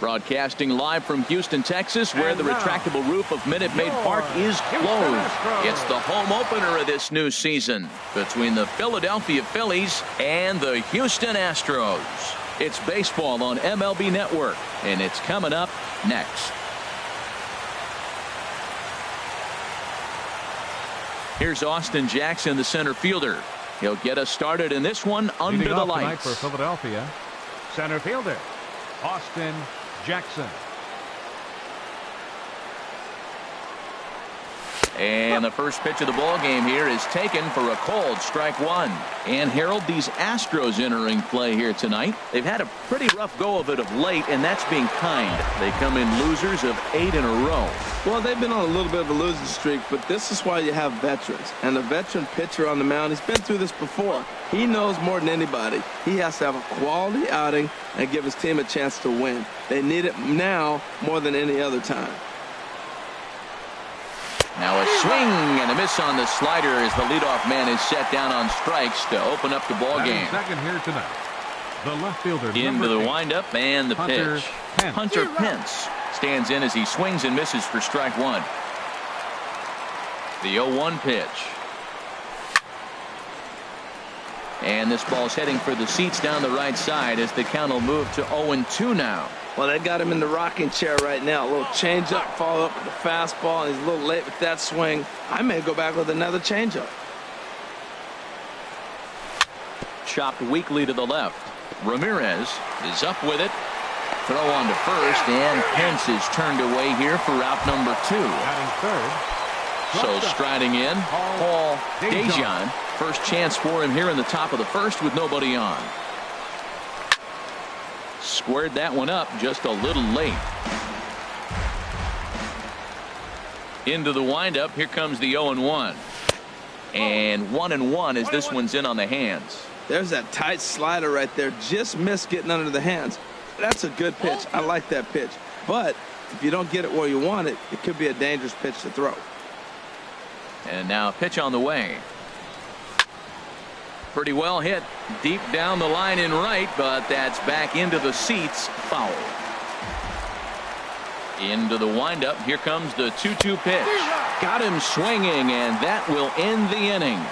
Broadcasting live from Houston, Texas, where the retractable roof of Minute Maid Park is closed. It's the home opener of this new season between the Philadelphia Phillies and the Houston Astros. It's baseball on MLB Network, and it's coming up next. Here's Austin Jackson, the center fielder. He'll get us started in this one under the lights. For Philadelphia, center fielder Austin Jackson. And the first pitch of the ball game here is taken for a cold strike one. And Harold, these Astros entering play here tonight. They've had a pretty rough go of it of late, and that's being kind. They come in losers of 8 in a row. Well, they've been on a little bit of a losing streak, but this is why you have veterans. And a veteran pitcher on the mound, he's been through this before. He knows more than anybody. He has to have a quality outing and give his team a chance to win. They need it now more than any other time. Now a swing and a miss on the slider as the leadoff man is set down on strikes to open up the ball game. Second here tonight, the left fielder into the windup and the pitch. Hunter Pence stands in as he swings and misses for strike one. The 0-1 pitch. And this ball's heading for the seats down the right side as the count will move to 0-2 now. Well, they got him in the rocking chair right now. A little changeup, follow up with a fastball, and he's a little late with that swing. I may go back with another changeup. Chopped weakly to the left. Ramirez is up with it. Throw on to first, and Pence is turned away here for out number 2. So striding in, Paul DeJong. First chance for him here in the top of the first with nobody on. Squared that one up just a little late. Into the windup. Here comes the 0-1. And 1-1 as this one's in on the hands. There's that tight slider right there. Just missed getting under the hands. That's a good pitch. I like that pitch. But if you don't get it where you want it, it could be a dangerous pitch to throw. And now a pitch on the way. Pretty well hit deep down the line in right, but that's back into the seats. Foul. Into the windup. Here comes the 2-2 pitch. Got him swinging, and that will end the inning.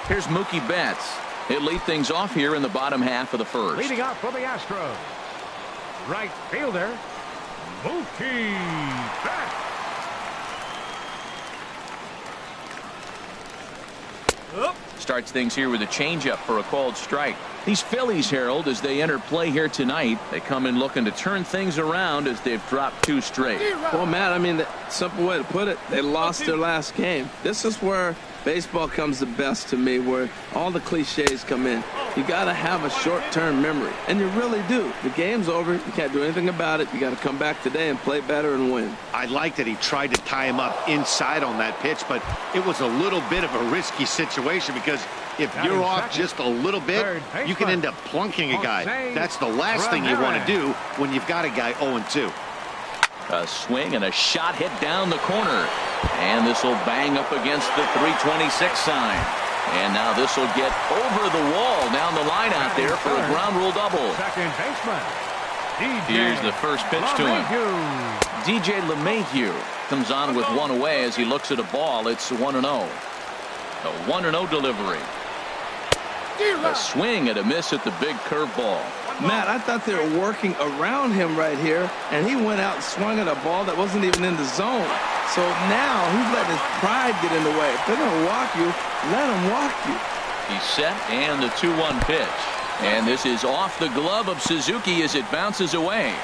Here's Mookie Betts. He'll lead things off here in the bottom half of the first. Leading up for the Astros, right fielder Mookie Betts. Starts things here with a changeup for a called strike. These Phillies, Harold, as they enter play here tonight, they come in looking to turn things around as they've dropped 2 straight. Well, Matt, I mean, the simple way to put it, they lost their last game. This is where baseball comes the best to me, where all the cliches come in. You got to have a short-term memory, and you really do. The game's over. You can't do anything about it. You got to come back today and play better and win. I like that he tried to tie him up inside on that pitch, but it was a little bit of a risky situation because if you're off just a little bit, you can end up plunking a guy. That's the last thing you want to do when you've got a guy 0-2. A swing and a shot hit down the corner. And this will bang up against the 326 sign. And now this will get over the wall down the line out there for a ground rule double. Second baseman. Here's the first pitch to him. DJ LeMahieu comes on with one away as he looks at a ball. It's 1-0. A 1-0 delivery. A swing and a miss at the big curveball. Matt, I thought they were working around him right here, and he went out and swung at a ball that wasn't even in the zone. So now he's letting his pride get in the way. If they're going to walk you, let them walk you. He's set, and the 2-1 pitch. And this is off the glove of Suzuki as it bounces away.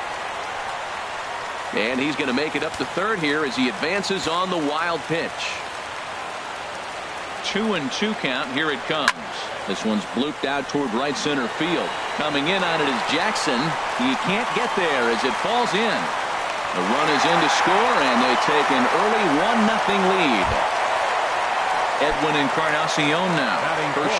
And he's going to make it up to third here as he advances on the wild pitch. 2-2 count. Here it comes. This one's blooped out toward right center field. Coming in on it is Jackson. He can't get there as it falls in. The run is in to score, and they take an early 1-0 lead. Edwin Encarnacion now. First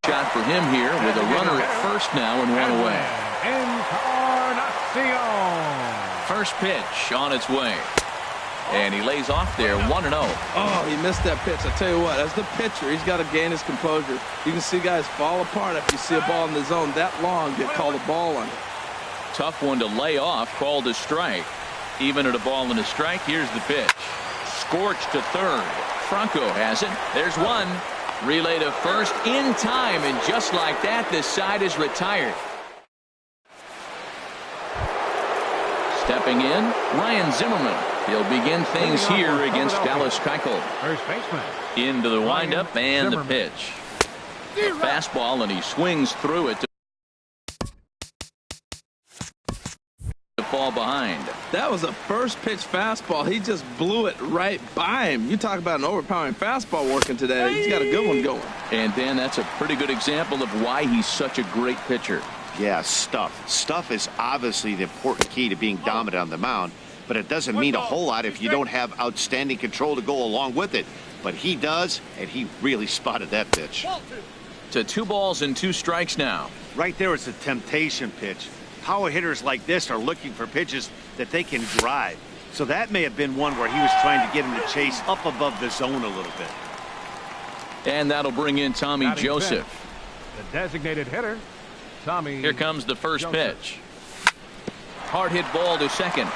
shot for him here with a runner at first now and one away. Encarnacion. First pitch on its way. And he lays off there 1-0. Oh, he missed that pitch. I tell you what, as the pitcher, he's got to gain his composure. You can see guys fall apart if you see a ball in the zone that long, get called a ball on it. Tough one to lay off, called a strike. Even at a ball and a strike, here's the pitch. Scorched to third. Franco has it. There's one. Relay to first in time, and just like that, this side is retired. Stepping in, Ryan Zimmerman. He'll begin things here against Dallas Keuchel. First baseman. Into the windup and the pitch. A fastball, and he swings through it to fall behind. That was a first pitch fastball. He just blew it right by him. You talk about an overpowering fastball working today. He's got a good one going. And Dan, that's a pretty good example of why he's such a great pitcher. Yeah, stuff. Stuff is obviously the important key to being dominant on the mound, but it doesn't mean a whole lot if you don't have outstanding control to go along with it. But he does, and he really spotted that pitch. To 2 balls and 2 strikes now. Right there is a temptation pitch. Power hitters like this are looking for pitches that they can drive. So that may have been one where he was trying to get him to chase up above the zone a little bit. And that'll bring in Tommy Joseph. The designated hitter, Tommy. Here comes the first Joseph. pitch. Hard hit ball to second.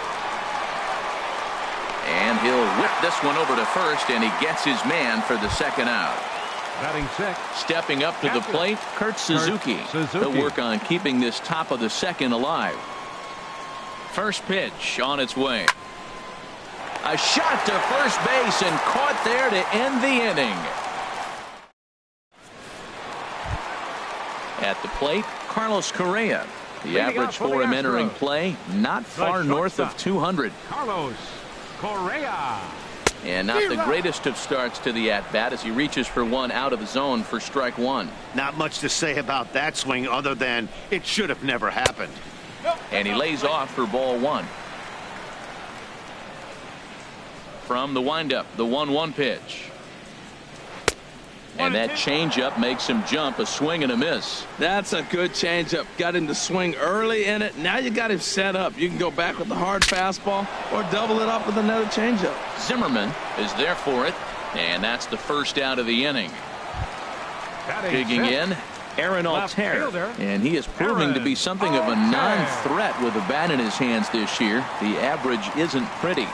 And he'll whip this one over to first, and he gets his man for the second out. Batting sixth. Stepping up to the plate, Kurt Suzuki. He'll work on keeping this top of the second alive. First pitch on its way. A shot to first base and caught there to end the inning. At the plate, Carlos Correa. The average for him entering play, not far north of 200. Carlos Correa. And not the greatest of starts to the at-bat as he reaches for one out of the zone for strike one. Not much to say about that swing other than it should have never happened. And he lays off for ball one. From the windup, the 1-1 pitch. And that changeup makes him jump, a swing and a miss. That's a good changeup. Got him to swing early in it. Now you got him set up. You can go back with the hard fastball or double it up with another changeup. Zimmerman is there for it, and that's the first out of the inning. Digging in, Aaron Altair, and he is proving to be something of a non-threat with a bat in his hands this year. The average isn't pretty.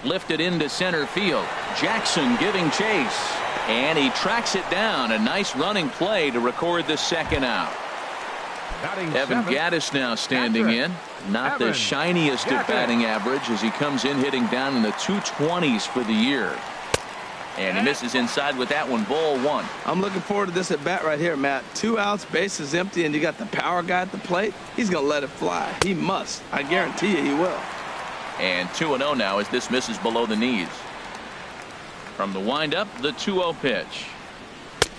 Lifted into center field. Jackson giving chase, and he tracks it down. A nice running play to record the second out. Evan Gattis now standing in. Not the shiniest of batting average as he comes in hitting down in the 220s for the year. And he misses inside with that one. Ball one. I'm looking forward to this at bat right here, Matt. 2 outs, bases empty, and you got the power guy at the plate. He's going to let it fly. He must. I guarantee you he will. And 2-0 now as this misses below the knees. From the windup, the 2-0 pitch.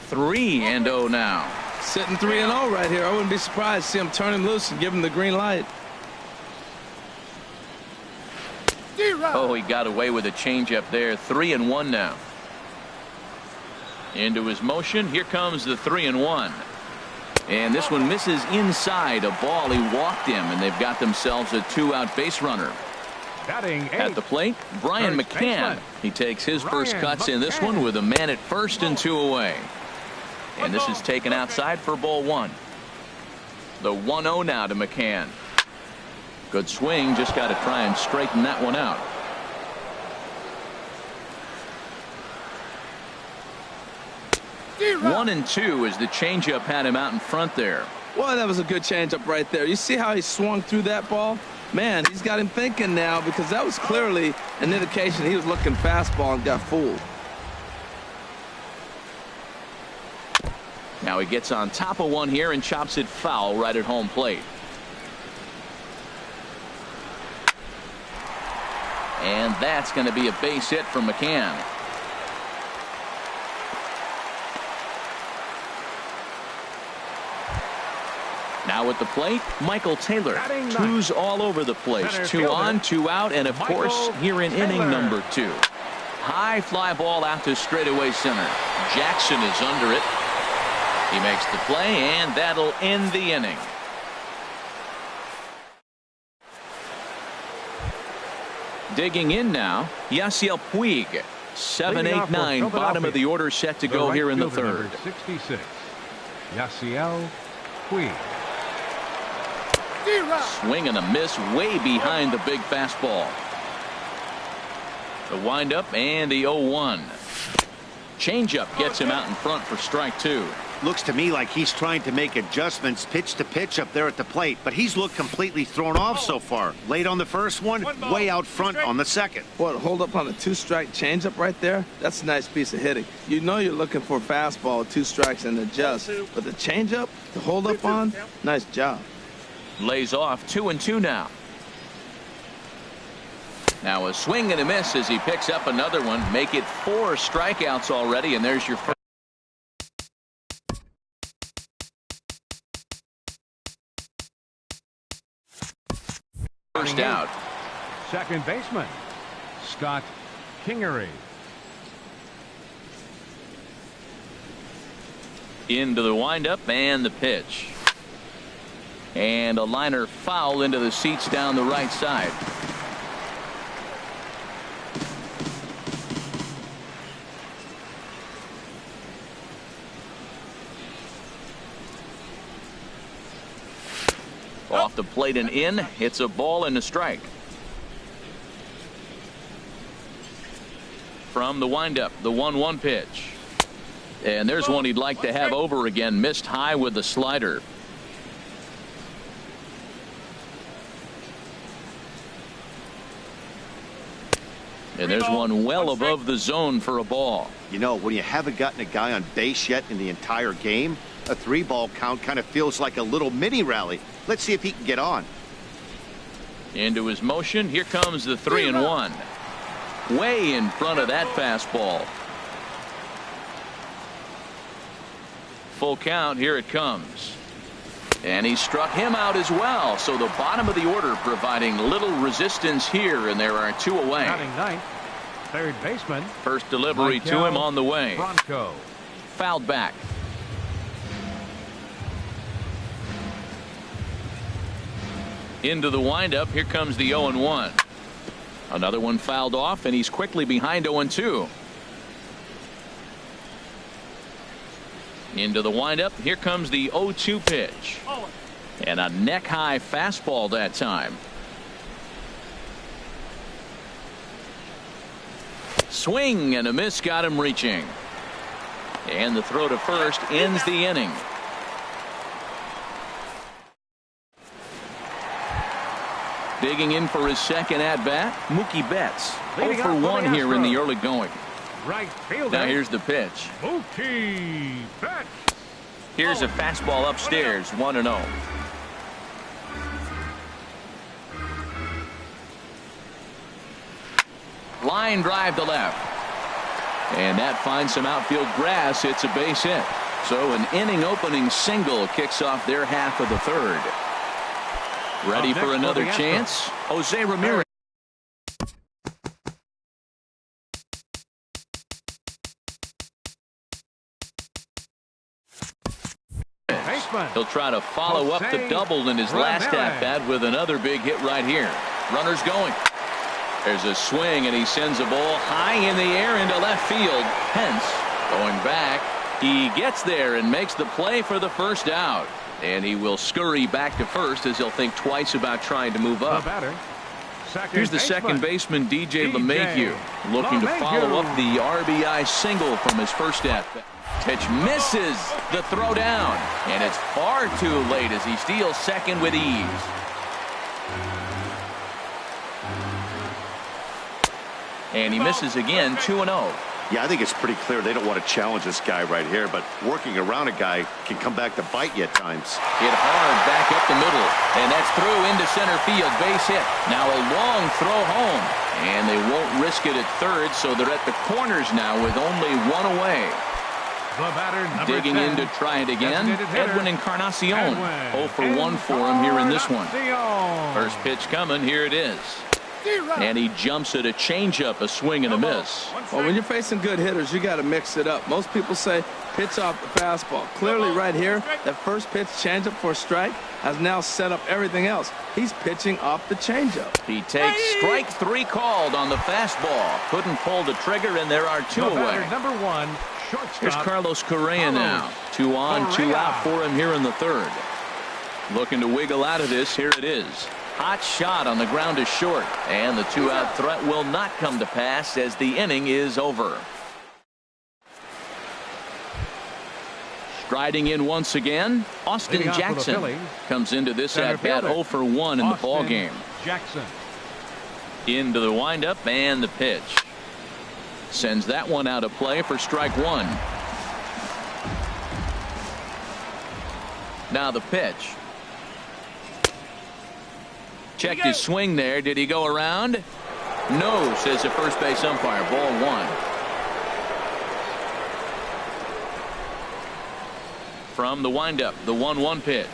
3-0 now. Sitting 3-0 right here. I wouldn't be surprised to see him turn him loose and give him the green light. Oh, he got away with a changeup there. 3-1 now. Into his motion. Here comes the 3-1. And this one misses inside. A ball he walked him, and they've got themselves a 2-out base runner. At the plate, Brian McCann. He takes his first cuts in this one with a man at first and 2 away. And this is taken outside for ball one. The 1-0 now to McCann. Good swing, just got to try and straighten that one out. One and two as the changeup had him out in front there. Well, that was a good changeup right there. You see how he swung through that ball? Man, he's got him thinking now because that was clearly an indication he was looking fastball and got fooled. Now he gets on top of one here and chops it foul right at home plate. And that's going to be a base hit from McCann. Now at the plate, Michael Taylor. 2s all over the place. 2 on, 2 out, and of course here in inning number 2. High fly ball out to straightaway center. Jackson is under it. He makes the play, and that'll end the inning. Digging in now, Yasiel Puig. 7, 8, 9, bottom of the order set to go here in the third. 66, Yasiel Puig. Swing and a miss way behind the big fastball. The windup and the 0-1. Changeup gets him out in front for strike 2. Looks to me like he's trying to make adjustments pitch to pitch up there at the plate, but he's looked completely thrown off so far. Late on the first one, way out front on the second. What, hold up on a 2-strike changeup right there? That's a nice piece of hitting. You know you're looking for a fastball, 2 strikes and adjust. But the changeup to hold up on, nice job. Lays off 2-2 now. Now a swing and a miss as he picks up another one. Make it 4 strikeouts already, and there's your first out. Second baseman, Scott Kingery. Into the windup and the pitch. And a liner foul into the seats down the right side. Off the plate and in. It's a ball and a strike. From the windup, the 1-1 pitch. And there's one he'd like to have over again. Missed high with the slider. And there's one well above the zone for a ball. You know, when you haven't gotten a guy on base yet in the entire game, a 3-ball count kind of feels like a little mini rally. Let's see if he can get on. Into his motion. Here comes the 3-1. Way in front of that fastball. Full count. Here it comes. And he struck him out as well. So the bottom of the order providing little resistance here, and there are 2 away. Batting ninth, third baseman. First delivery to him on the way. Bronco. Fouled back. Into the windup. Here comes the 0-1. Another one fouled off, and he's quickly behind 0-2. Into the windup. Here comes the 0-2 pitch. And a neck-high fastball that time. Swing and a miss got him reaching. And the throw to first ends the inning. Digging in for his second at-bat, Mookie Betts. 0 for 1 here in the early going. Right fielder. Now here's the pitch. Mookie Betts. Here's a fastball upstairs, 1-0. Line drive to left. And that finds some outfield grass. It's a base hit. So an inning opening single kicks off their half of the third. Ready for another chance? Jose Ramirez. He'll try to follow up the double in his last at-bat with another big hit right here. Runners going. There's a swing, and he sends a ball high in the air into left field. Pence going back. He gets there and makes the play for the first out. And he will scurry back to first as he'll think twice about trying to move up. Here's the second baseman, DJ LeMahieu, looking to follow up the RBI single from his first at-bat. Pitch misses the throw down, and it's far too late as he steals second with ease. And he misses again, 2-0. Yeah, I think it's pretty clear they don't want to challenge this guy right here, but working around a guy can come back to bite you at times. Hit hard back up the middle, and that's through into center field. Base hit. Now a long throw home, and they won't risk it at third, so they're at the corners now with only 1 away. The batter, digging 10, in to try it again. Edwin Encarnacion. 0 for 1 for him here in this one. First pitch coming. Here it is. And he jumps at a changeup, a swing and a miss. Well, when you're facing good hitters, you got to mix it up. Most people say pitch off the fastball. Clearly right here, that first pitch changeup for a strike has now set up everything else. He's pitching off the changeup. He takes strike 3 called on the fastball. Couldn't pull the trigger, and there are 2 away. Number 1, shortstop. Here's Carlos Correa now. 2 on, 2 out for him here in the 3rd. Looking to wiggle out of this. Here it is. Hot shot on the ground to short, and the 2-out threat will not come to pass as the inning is over. Striding in once again, Austin Jackson comes into this at-bat 0 for 1 in the ball game. Jackson. Into the windup and the pitch. Sends that one out of play for strike 1. Now the pitch. Checked his swing there. Did he go around? No, says the first base umpire. Ball 1. From the windup, the 1-1 pitch.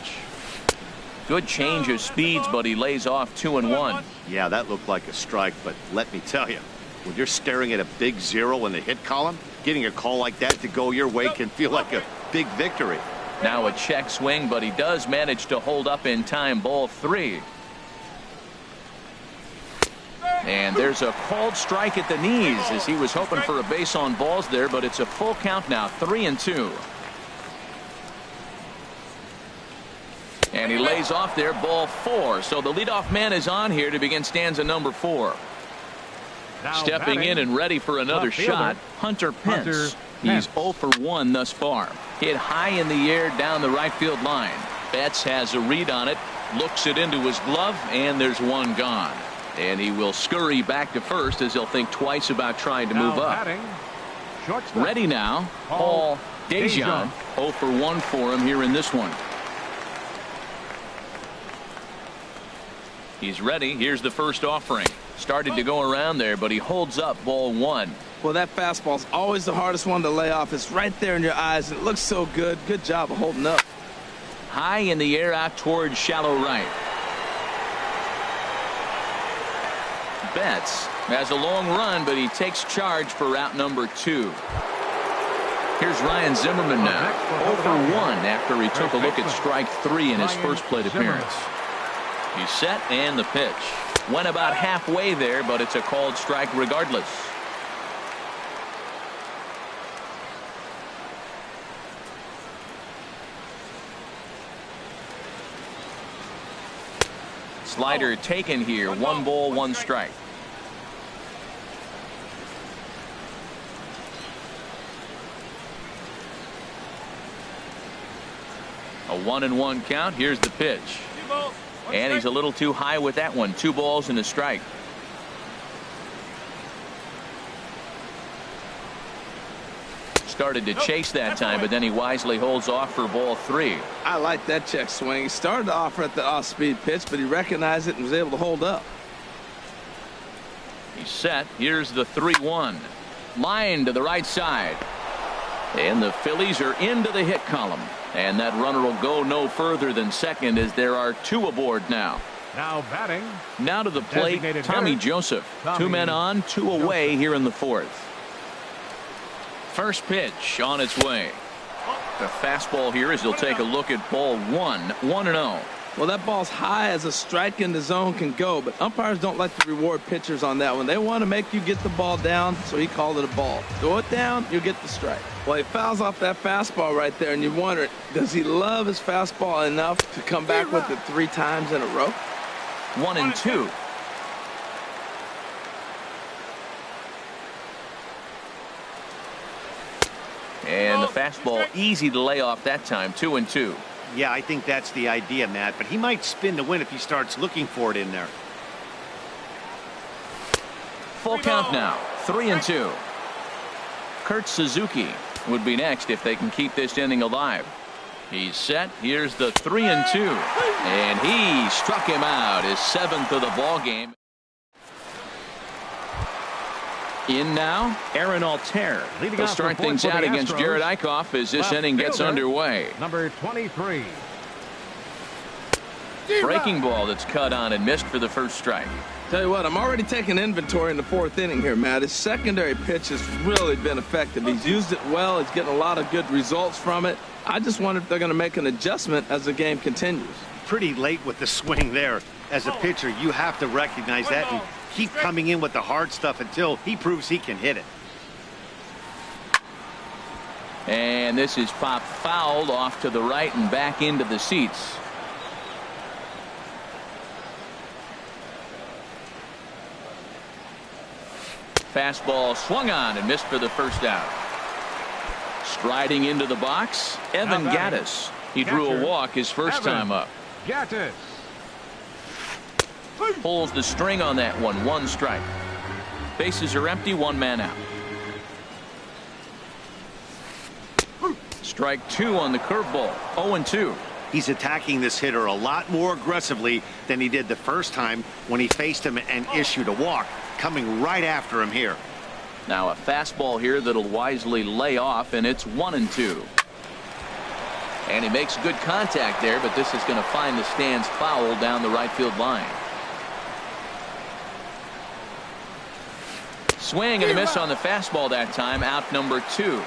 Good change of speeds, but he lays off 2-1. Yeah, that looked like a strike, but let me tell you, when you're staring at a big 0 in the hit column, getting a call like that to go your way can feel like a big victory. Now a check swing, but he does manage to hold up in time. Ball 3. And there's a called strike at the knees as he was hoping for a base on balls there, but it's a full count now, 3-2. And he lays off there, ball 4. So the leadoff man is on here to begin stanza number 4. Stepping in and ready for another shot, Hunter Pence. He's 0 for 1 thus far. Hit high in the air down the right field line. Betts has a read on it, looks it into his glove, and there's one gone. And he will scurry back to first as he'll think twice about trying to move up. Ready now, Paul DeJong. 0 for 1 for him here in this one. He's ready. Here's the first offering. Started to go around there, but he holds up. Ball 1. Well, that fastball's always the hardest one to lay off. It's right there in your eyes, and it looks so good. Good job of holding up. High in the air out towards shallow right. Betts has a long run, but he takes charge for route number 2. Here's Ryan Zimmerman now, 0 for 1 after he took a look at strike 3 in his first plate appearance. He's set, and the pitch. Went about halfway there, but it's a called strike regardless. Slider taken here. 1 ball, 1 strike. A 1-1 count. Here's the pitch. And he's a little too high with that one. 2 balls and a strike. Started to chase that time, but then he wisely holds off for ball 3. I like that check swing. He started to offer at the off-speed pitch, but he recognized it and was able to hold up. He's set. Here's the 3-1. Line to the right side. And the Phillies are into the hit column. And that runner will go no further than second as there are 2 aboard now. Now batting. Now to the plate, Tommy Joseph. 2 men on, 2 away here in the 4th. First pitch on its way. The fastball here as he'll take a look at ball 1. 1-0. Well, that ball's high as a strike in the zone can go, but umpires don't like to reward pitchers on that one. They want to make you get the ball down, so he called it a ball. Throw it down, you get the strike. Well, he fouls off that fastball right there, and you wonder, does he love his fastball enough to come back with it 3 times in a row? 1-2. And the fastball easy to lay off that time. 2-2. Yeah, I think that's the idea, Matt, but he might spin to win if he starts looking for it in there. Full count now. 3-2. Kurt Suzuki would be next if they can keep this inning alive. He's set. Here's the 3-2. And he struck him out, his 7th of the ball game. In now, Aaron Altair. He'll start things out against Jared Eichhoff as this inning gets underway. Number 23. Breaking ball that's cut on and missed for the first strike. Tell you what, I'm already taking inventory in the fourth inning here, Matt. His secondary pitch has really been effective. He's used it well. He's getting a lot of good results from it. I just wonder if they're going to make an adjustment as the game continues. Pretty late with the swing there. As a pitcher, you have to recognize that and keep coming in with the hard stuff until he proves he can hit it. And this is popped fouled off to the right and back into the seats. Fastball swung on and missed for the first out. Striding into the box, Evan Gattis. He drew a walk his first time up. Gattis Pulls the string on that one. One strike. Bases are empty. One man out. Strike two on the curveball. 0-2. He's attacking this hitter a lot more aggressively than he did the first time when he faced him and issued a walk. Coming right after him here. Now a fastball here that'll wisely lay off, and it's 1-2. And he makes good contact there, but this is going to find the stands foul down the right field line. Swing and a miss on the fastball that time. Out number 2.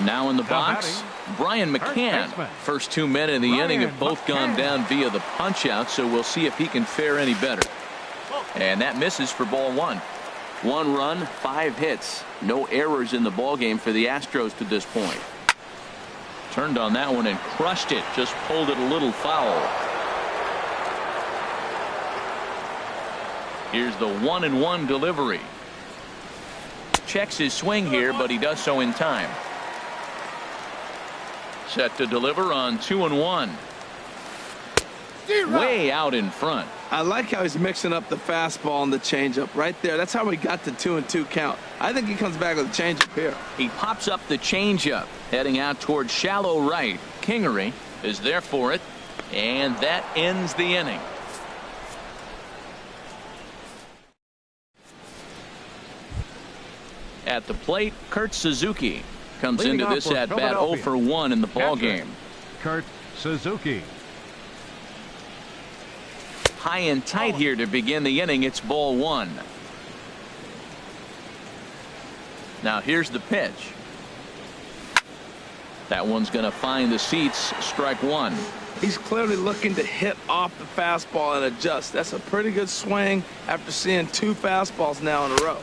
Now in the box, Brian McCann. First 2 men in the inning have both gone down via the punch out, so we'll see if he can fare any better. And that misses for ball 1. 1 run, 5 hits. No errors in the ball game for the Astros to this point. Turned on that one and crushed it. Just pulled it a little foul. Here's the 1-1 delivery. Checks his swing here, but he does so in time. Set to deliver on 2-1. Way out in front. I like how he's mixing up the fastball and the changeup right there. That's how we got the 2-2 count. I think he comes back with a changeup here. He pops up the changeup, heading out towards shallow right. Kingery is there for it, and that ends the inning. At the plate, Kurt Suzuki comes into this at bat 0 for 1 in the ball game. Kurt Suzuki. High and tight here to begin the inning. It's ball 1. Now here's the pitch. That one's going to find the seats. Strike 1. He's clearly looking to hit off the fastball and adjust. That's a pretty good swing after seeing 2 fastballs now in a row.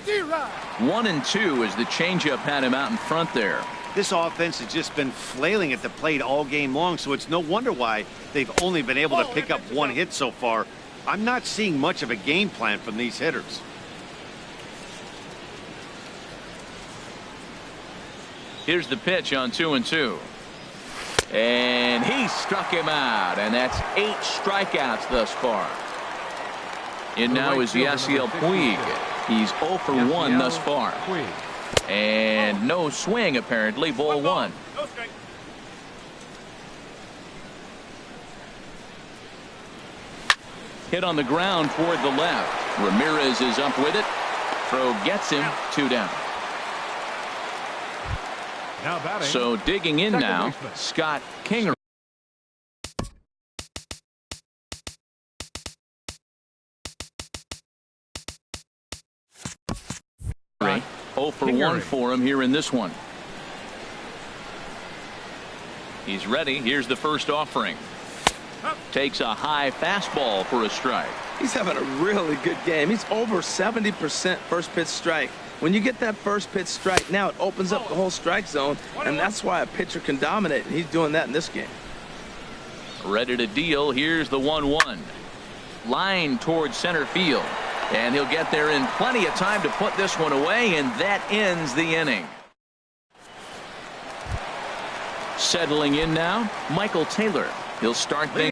1-2 as the changeup had him out in front there. This offense has just been flailing at the plate all game long, so it's no wonder why they've only been able to pick up 1 hit so far. I'm not seeing much of a game plan from these hitters. Here's the pitch on 2-2. And he struck him out, and that's 8 strikeouts thus far. And now is Yasiel Puig. He's 0 for 1 thus far. And no swing apparently. Ball 1. Hit on the ground toward the left. Ramirez is up with it. Throw gets him. 2 down. So digging in now, Scott Kingery. Right. 0 for 1 for him here in this one. He's ready. Here's the first offering. Takes a high fastball for a strike. He's having a really good game. He's over 70% first pitch strike. When you get that first pitch strike, now it opens up the whole strike zone, and that's why a pitcher can dominate, and he's doing that in this game. Ready to deal. Here's the 1-1. Line towards center field, and he'll get there in plenty of time to put this one away, and that ends the inning. Settling in now, Michael Taylor. He'll start things.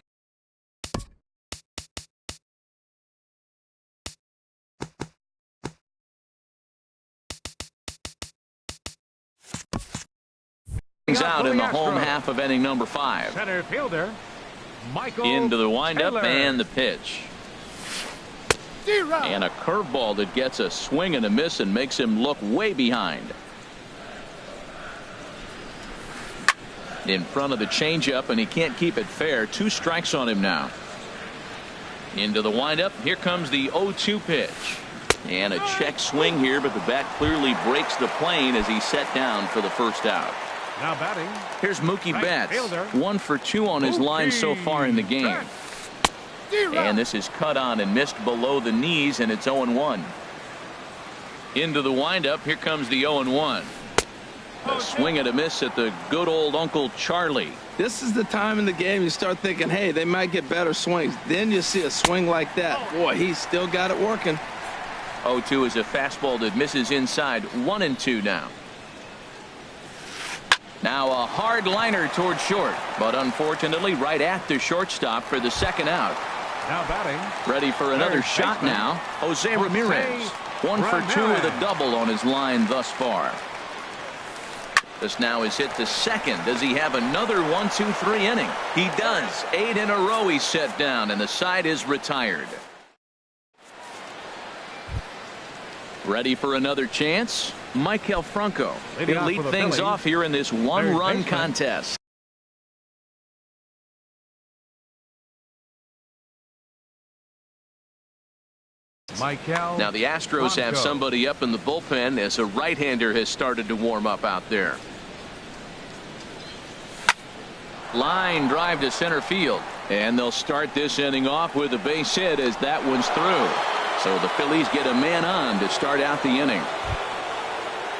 Out in the home half of inning number 5. Center fielder Michael into the windup Taylor. And the pitch. And a curveball that gets a swing and a miss and makes him look way behind. in front of the changeup, and he can't keep it fair. 2 strikes on him now. Into the windup. Here comes the 0-2 pitch. And a check swing here, but the bat clearly breaks the plane as he's set down for the first out. Now batting. Here's Mookie Right Betts. fielder. 1 for 2 on his line so far in the game. And this is cut on and missed below the knees, and it's 0-1. Into the windup. Here comes the 0-1. A swing and a miss at the good old Uncle Charlie. This is the time in the game you start thinking, hey, they might get better swings. Then you see a swing like that. Boy, he's still got it working. 0-2 is a fastball that misses inside. 1-2 now. Now a hard liner toward short, but unfortunately right at the shortstop for the second out. Now batting. Ready for another Third shot baseman. now. Jose Ramirez. 1 for 2 with a double on his line thus far. This now is hit to second. Does he have another 1-2-3 inning? He does. 8 in a row he's set down, and the side is retired. Ready for another chance? Maikel Franco. Leading He'll off lead for the things Phillies. off here in this Third one-run baseman. contest. Now the Astros have Franco. somebody up in the bullpen as a right-hander has started to warm up out there. Line drive to center field, and they'll start this inning off with a base hit as that one's through. So the Phillies get a man on to start out the inning.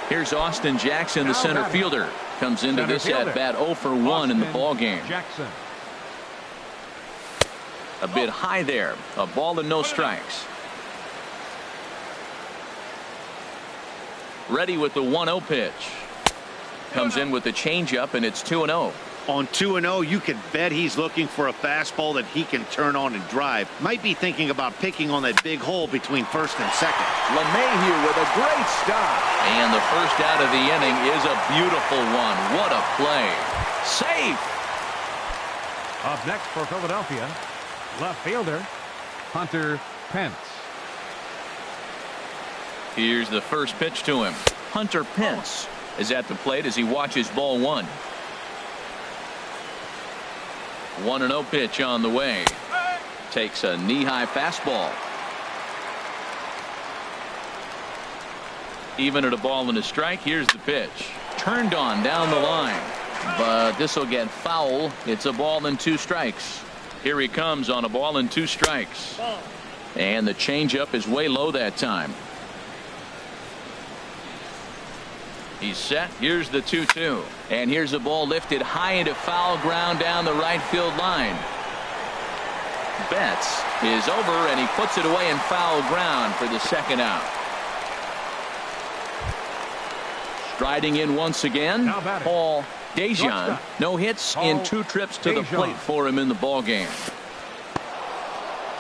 Here's Austin Jackson, the Now center batting. fielder, comes into Center this fielder. at bat 0 for 1 in the Austin ball game. Jackson. A bit high there. A ball and no strikes. Ready with the 1-0 pitch. Comes in with the changeup, and it's 2-0. On 2-0, you can bet he's looking for a fastball that he can turn on and drive. Might be thinking about picking on that big hole between first and second. LeMahieu with a great stop. And the first out of the inning is a beautiful one. What a play. Safe. Up next for Philadelphia, left fielder Hunter Pence. Here's the first pitch to him. Hunter Pence is at the plate as he watches ball 1. 1-0 pitch on the way. Takes a knee-high fastball. Even at a ball and a strike. Here's the pitch. Turned on down the line, but this will get foul. It's a ball and 2 strikes. Here he comes on a ball and 2 strikes. And the changeup is way low that time. He's set. Here's the 2-2. And here's the ball lifted high into foul ground down the right field line. Betts is over, and he puts it away in foul ground for the second out. Striding in once again, Now batting. Paul Dejan. Shortstop. No hits Paul in 2 trips to the Dejan. plate for him in the ball game.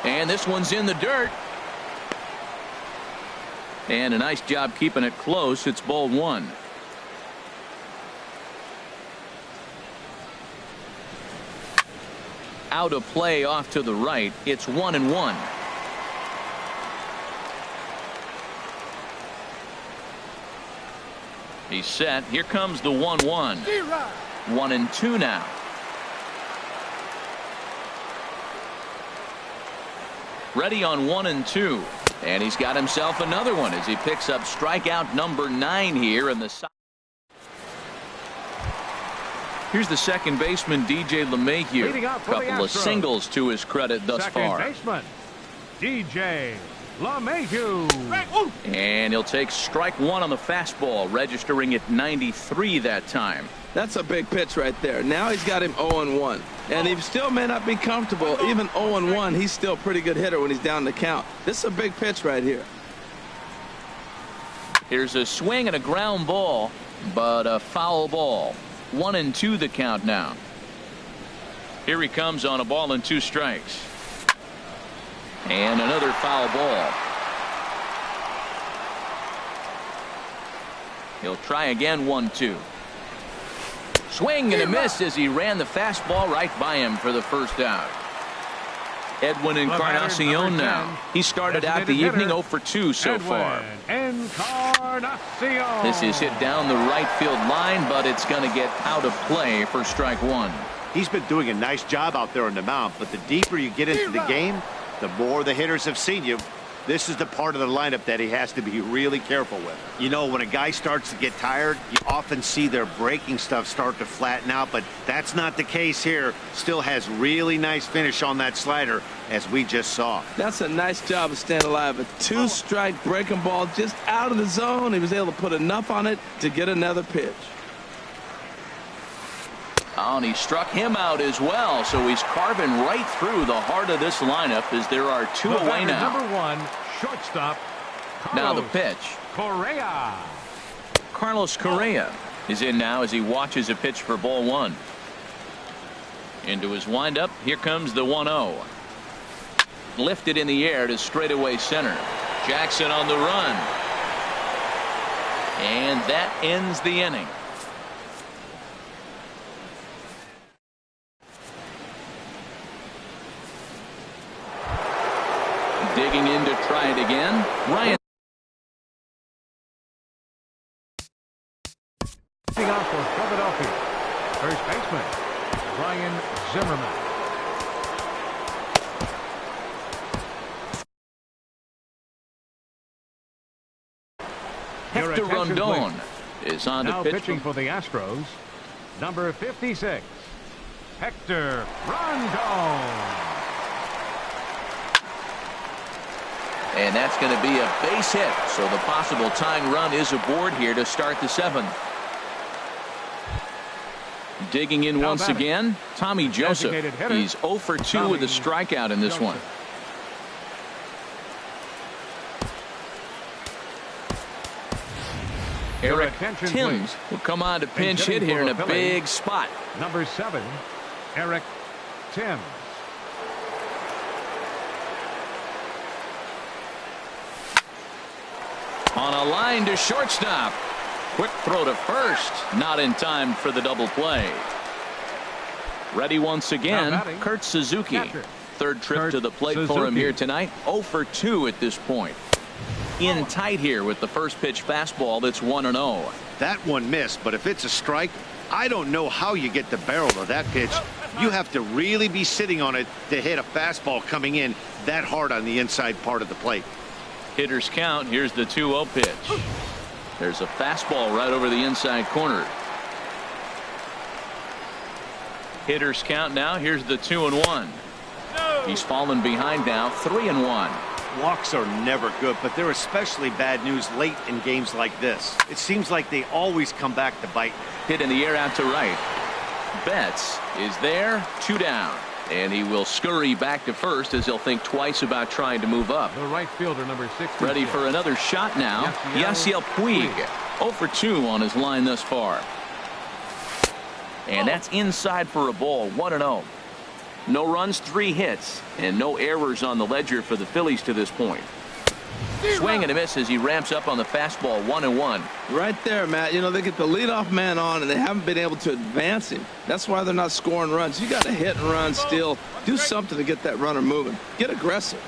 And this one's in the dirt. And a nice job keeping it close. It's ball 1. Out of play off to the right. It's 1-1. He's set. Here comes the 1-1. 1-2 now. Ready on 1-2. And he's got himself another one as he picks up strikeout number 9 here in the side. Here's the second baseman, DJ LeMahieu. Leading up for the Couple of Astros. singles to his credit thus Second far. baseman DJ LeMahieu. And he'll take strike 1 on the fastball, registering at 93 that time. That's a big pitch right there. Now he's got him 0-1. And he still may not be comfortable. Even 0-1, he's still a pretty good hitter when he's down the count. This is a big pitch right here. Here's a swing and a ground ball, but a foul ball. 1-2 the count now. Here he comes on a ball and 2 strikes. And another foul ball. He'll try again. 1-2. Swing and a miss as he ran the fastball right by him for the first out. Edwin Encarnacion now. He started out the evening 0 for 2 so far. Encarnacion. This is hit down the right field line, but it's going to get out of play for strike one. He's been doing a nice job out there on the mound, but the deeper you get into the game, the more the hitters have seen you. This is the part of the lineup that he has to be really careful with. You know, when a guy starts to get tired, you often see their breaking stuff start to flatten out, but that's not the case here. Still has really nice finish on that slider, as we just saw. That's a nice job of staying alive. A two-strike breaking ball just out of the zone. He was able to put enough on it to get another pitch. Oh, and he struck him out as well, so he's carving right through the heart of this lineup as there are two away now. Number one, shortstop. Now the pitch. Correa. Carlos Correa is in now as he watches a pitch for ball one. Into his windup, here comes the 1-0. Lifted in the air to straightaway center. Jackson on the run. And that ends the inning. Digging in to try it again. Ryan. Leading off for Philadelphia, first baseman Ryan Zimmerman. Hector Rondon is on to Now pitch. pitching for the Astros, number 56, Hector Rondon. And that's going to be a base hit. So the possible tying run is aboard here to start the seventh. Digging in once again, Tommy Joseph. He's 0 for 2 with a strikeout in this one. Eric Timms will come on to pinch hit here in a big spot. Number 7, Eric Timms. On a line to shortstop. Quick throw to first. Not in time for the double play. Ready once again, Kurt Suzuki. Catcher. Third trip to the plate for him here tonight. 0 for 2 at this point. In tight here with the first pitch fastball that's 1-0. That one missed, but if it's a strike, I don't know how you get the barrel of that pitch. You have to really be sitting on it to hit a fastball coming in that hard on the inside part of the plate. Hitters count. Here's the 2-0 pitch. There's a fastball right over the inside corner. Hitters count now. Here's the 2-1. He's fallen behind now. 3-1. Walks are never good, but they're especially bad news late in games like this. It seems like they always come back to bite. Hit in the air out to right. Betts is there. 2 down. And he will scurry back to first as he'll think twice about trying to move up. The right fielder, number 6. Ready for another shot now. Yasiel Puig. 0 for 2 on his line thus far. And that's inside for a ball. 1-0. No runs, 3 hits, and no errors on the ledger for the Phillies to this point. Swing and a miss as he ramps up on the fastball. 1-1. Right there, Matt. You know, they get the leadoff man on, and they haven't been able to advance him. That's why they're not scoring runs. You got to hit and run still. Do something to get that runner moving. Get aggressive.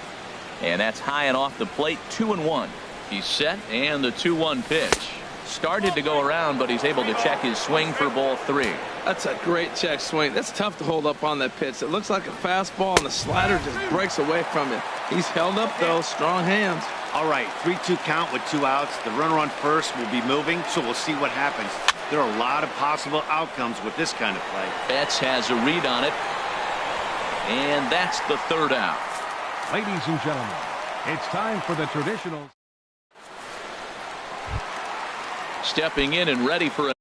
And that's high and off the plate. 2-1. He's set, and the 2-1 pitch. Started to go around, but he's able to check his swing for ball 3. That's a great check swing. That's tough to hold up on that pitch. It looks like a fastball, and the slider just breaks away from it. He's held up, though. Strong hands. All right, 3-2 count with 2 outs. The runner on first will be moving, so we'll see what happens. There are a lot of possible outcomes with this kind of play. Betts has a read on it. And that's the 3rd out. Ladies and gentlemen, it's time for the traditional. Stepping in and ready for a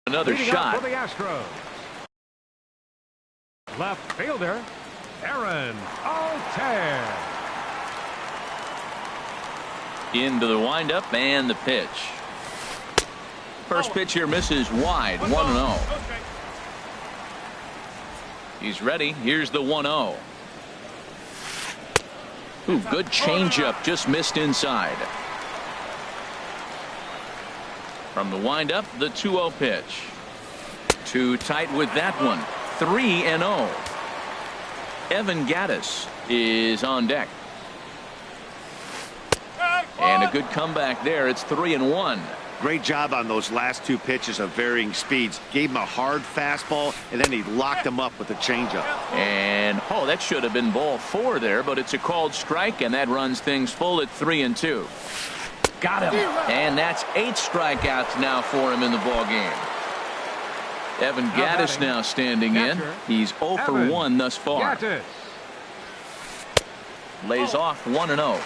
Another shot. For the Astros. Left fielder, Aaron Altair. Into the windup and the pitch. First pitch here misses wide, 1-0. He's ready. Here's the 1-0. Ooh, good changeup, just missed inside. From the windup, the 2-0 pitch. Too tight with that one. 3-0. Evan Gattis is on deck. And a good comeback there. It's 3-1. Great job on those last two pitches of varying speeds. Gave him a hard fastball, and then he locked him up with a changeup. And, oh, that should have been ball 4 there, but it's a called strike, and that runs things full at 3-2. Got him. And that's 8 strikeouts now for him in the ball game. Evan Gattis now standing in. He's 0 for 1 thus far. Lays off 1-0.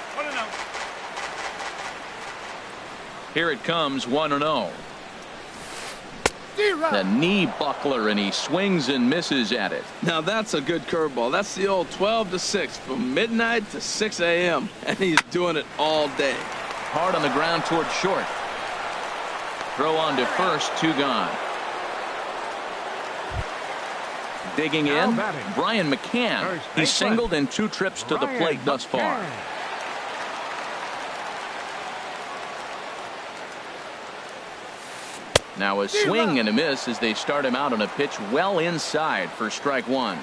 Here it comes, 1-0. The knee buckler, and he swings and misses at it. Now that's a good curveball. That's the old 12 to 6 from midnight to 6 a.m. and he's doing it all day. Hard on the ground toward short. Throw on to first, 2 gone. Digging in, Brian McCann. He's singled in 2 trips to the plate thus far. Now a swing and a miss as they start him out on a pitch well inside for strike 1.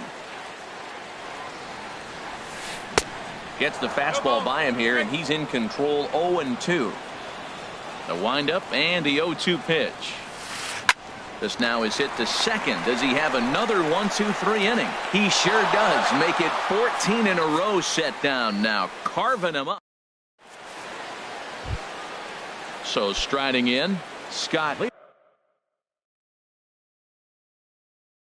Gets the fastball by him here, and he's in control. 0-2. The windup and the 0-2 pitch. This now is hit to second. Does he have another 1-2-3 inning? He sure does. Make it 14 in a row set down now, carving him up. So striding in, Scott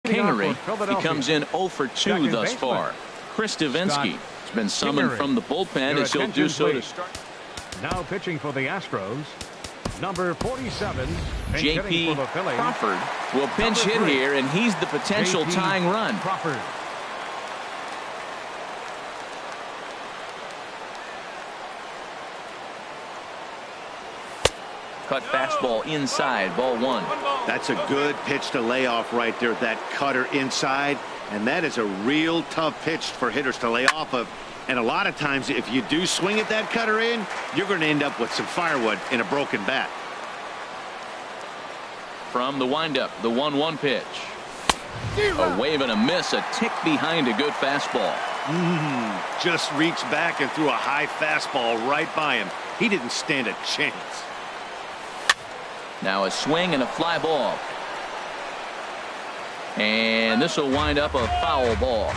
Kingery. He comes in 0 for 2 thus far. Chris Davinsky has been summoned from the bullpen as he'll do so to start. Now pitching for the Astros, number 47, J.P. Crawford will pinch hit here, and he's the potential tying run. Crawford. Cut fastball inside, ball 1. That's a good pitch to lay off right there, that cutter inside, and that is a real tough pitch for hitters to lay off of. And a lot of times if you do swing at that cutter in, you're going to end up with some firewood in a broken bat. From the windup, the 1-1 pitch. A wave and a miss, a tick behind a good fastball. Just reached back and threw a high fastball right by him. He didn't stand a chance. Now a swing and a fly ball. And this will wind up a foul ball.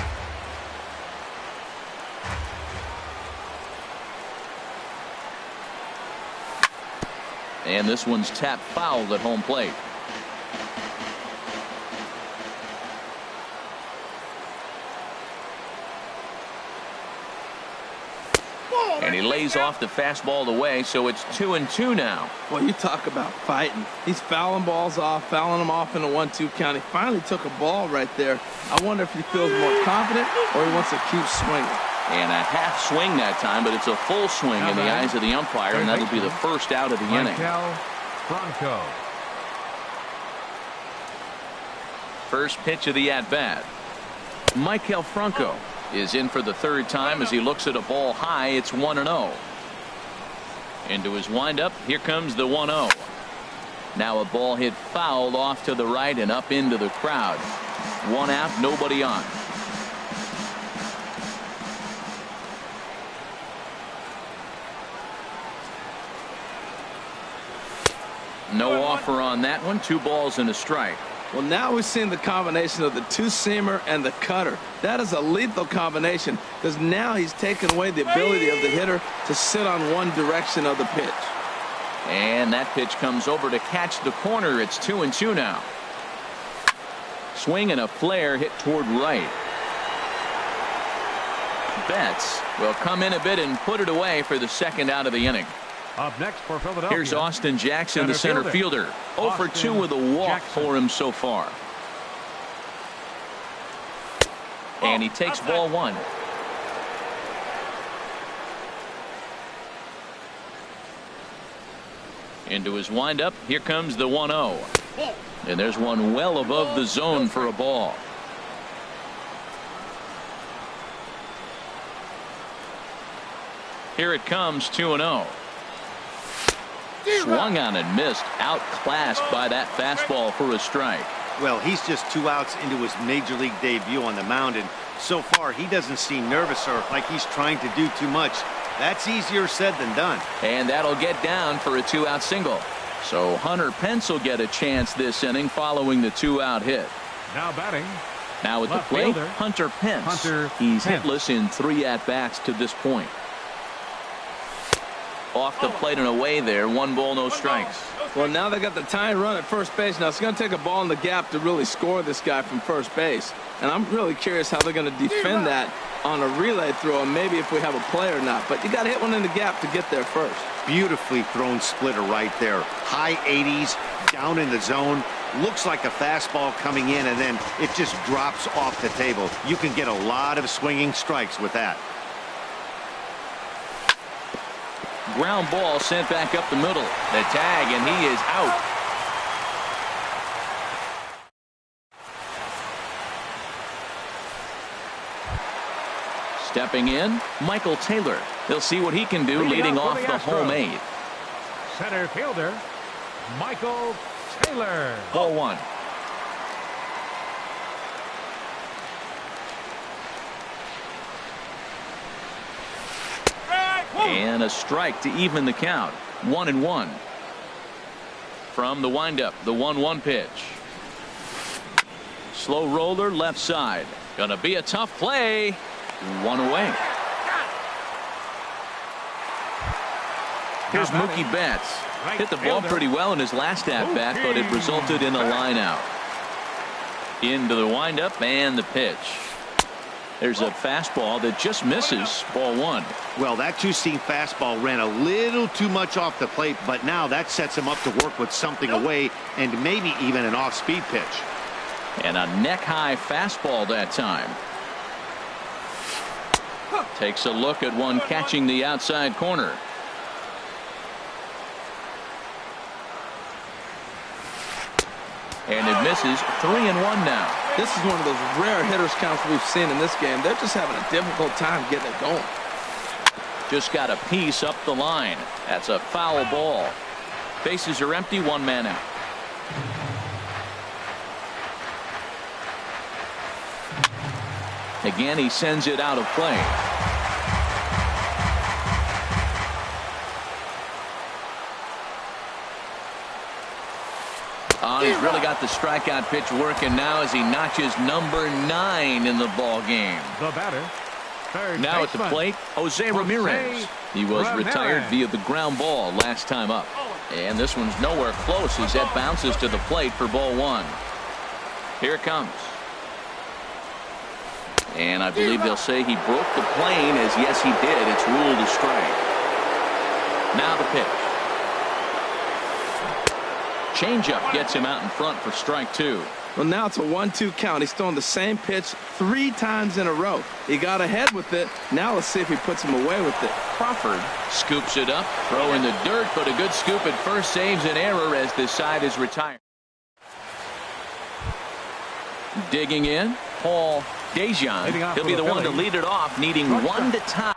And this one's tapped foul at home plate. And he lays off the fastball away, so it's 2-2 now. Well, you talk about fighting. He's fouling balls off, fouling them off in a 1-2 count. He finally took a ball right there. I wonder if he feels more confident or he wants to keep swinging. And a half swing that time, but it's a full swing in the eyes of the umpire, and that'll be the first out of the inning. Franco. First pitch of the at-bat. Maikel Franco is in for the 3rd time as he looks at a ball high. It's 1-0. Into his windup. Here comes the 1-0. Now a ball hit foul off to the right and up into the crowd. 1 out, nobody on. No offer on that one. 2 balls and a strike. Well, now we've seen the combination of the 2-seamer and the cutter. That is a lethal combination because now he's taken away the ability of the hitter to sit on one direction of the pitch. And that pitch comes over to catch the corner. It's 2-2 now. Swing and a flare hit toward right. Betts will come in a bit and put it away for the 2nd out of the inning. Up next for Philadelphia. Here's Austin Jackson, the center fielder. 0 for 2 with a walk for him so far. And he takes ball 1. Into his windup. Here comes the 1-0. And there's one well above the zone for a ball. Here it comes, 2-0. Swung on and missed. Outclassed by that fastball for a strike. Well, he's just 2 outs into his major league debut on the mound, and so far he doesn't seem nervous or like he's trying to do too much. That's easier said than done. And that'll get down for a 2-out single. So Hunter Pence will get a chance this inning following the 2-out hit. Now batting. Now at the plate, Hunter Pence. He's hitless in 3 at-bats to this point. Off the plate and away there. 1 ball, no strikes. Well, now they got the tying run at first base. Now it's going to take a ball in the gap to really score this guy from first base. And I'm really curious how they're going to defend that on a relay throw, and maybe if we have a play or not. But you got to hit one in the gap to get there first. Beautifully thrown splitter right there. High 80s, down in the zone. Looks like a fastball coming in, and then it just drops off the table. You can get a lot of swinging strikes with that. Ground ball sent back up the middle. The tag, and he is out. Stepping in, Michael Taylor. He'll see what he can do leading off the home 8th. Center fielder, Michael Taylor. Ball 1. And a strike to even the count. 1-1. From the windup, the 1-1 pitch. Slow roller left side. Gonna be a tough play. 1 away. Here's Mookie Betts. Hit the ball pretty well in his last at-bat, but it resulted in a line out. Into the windup and the pitch. There's a fastball that just misses. Ball 1. Well, that 2-seam fastball ran a little too much off the plate, but now that sets him up to work with something away and maybe even an off-speed pitch. And a neck-high fastball that time. Takes a look at one catching the outside corner. And it misses. 3-1 now. This is one of those rare hitters counts we've seen in this game. They're just having a difficult time getting it going. Just got a piece up the line. That's a foul ball. Bases are empty. 1 man out. Again, he sends it out of play. He's really got the strikeout pitch working now as he notches number 9 in the ball game. The batter. Now at the plate, Jose Ramirez. He was retired via the ground ball last time up. And this one's nowhere close as that bounces to the plate for ball 1. Here it comes. And I believe they'll say he broke the plane, as yes he did. It's ruled a strike. Now the pitch. Changeup gets him out in front for strike 2. Well, now it's a 1-2 count. He's throwing the same pitch 3 times in a row. He got ahead with it. Now let's see if he puts him away with it. Crawford scoops it up, throw in the dirt, but a good scoop at first saves an error as this side is retired. Digging in, Paul Dejan. He'll be the one to lead it off, needing 1 to tie.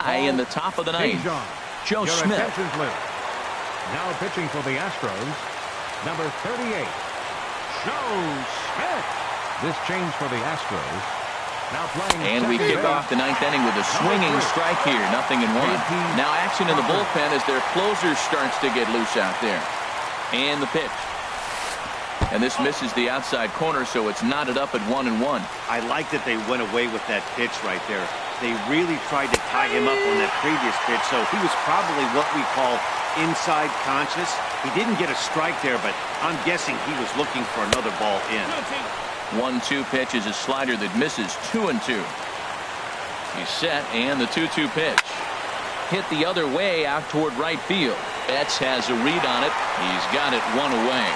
In the top of the 9th, Joe Smith. Now pitching for the Astros, number 38, Joe Smith. This change for the Astros. Now playing. And we kick off the 9th inning with a swinging strike here. 0-1. Now action in the bullpen as their closer starts to get loose out there. And the pitch. And this misses the outside corner, so it's knotted up at 1-1. I like that they went away with that pitch right there. They really tried to tie him up on that previous pitch, so he was probably what we call inside conscious. He didn't get a strike there, but I'm guessing he was looking for another ball in. 1-2 pitch is a slider that misses. 2-2. He's set, and the 2-2 pitch. Hit the other way out toward right field. Betts has a read on it. He's got it one away.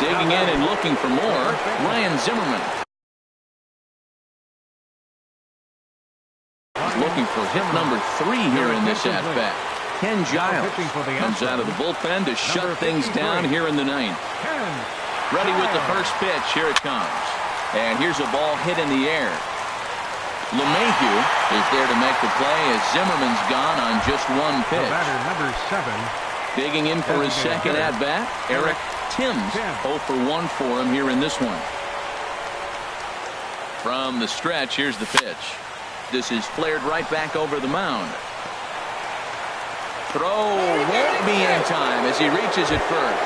Digging in and looking for more, Ryan Zimmerman. He's looking for hit number 3 here in this at-bat. Ken Giles comes out of the bullpen to shut things down here in the 9th. Ready with the first pitch. Here it comes. And here's a ball hit in the air. LeMahieu is there to make the play as Zimmerman's gone on just one pitch. Number 7. Digging in for his second at-bat, Eric Timms. 0 for 1 for him here in this one. From the stretch, here's the pitch. This is flared right back over the mound. Throw won't be in time as he reaches it first.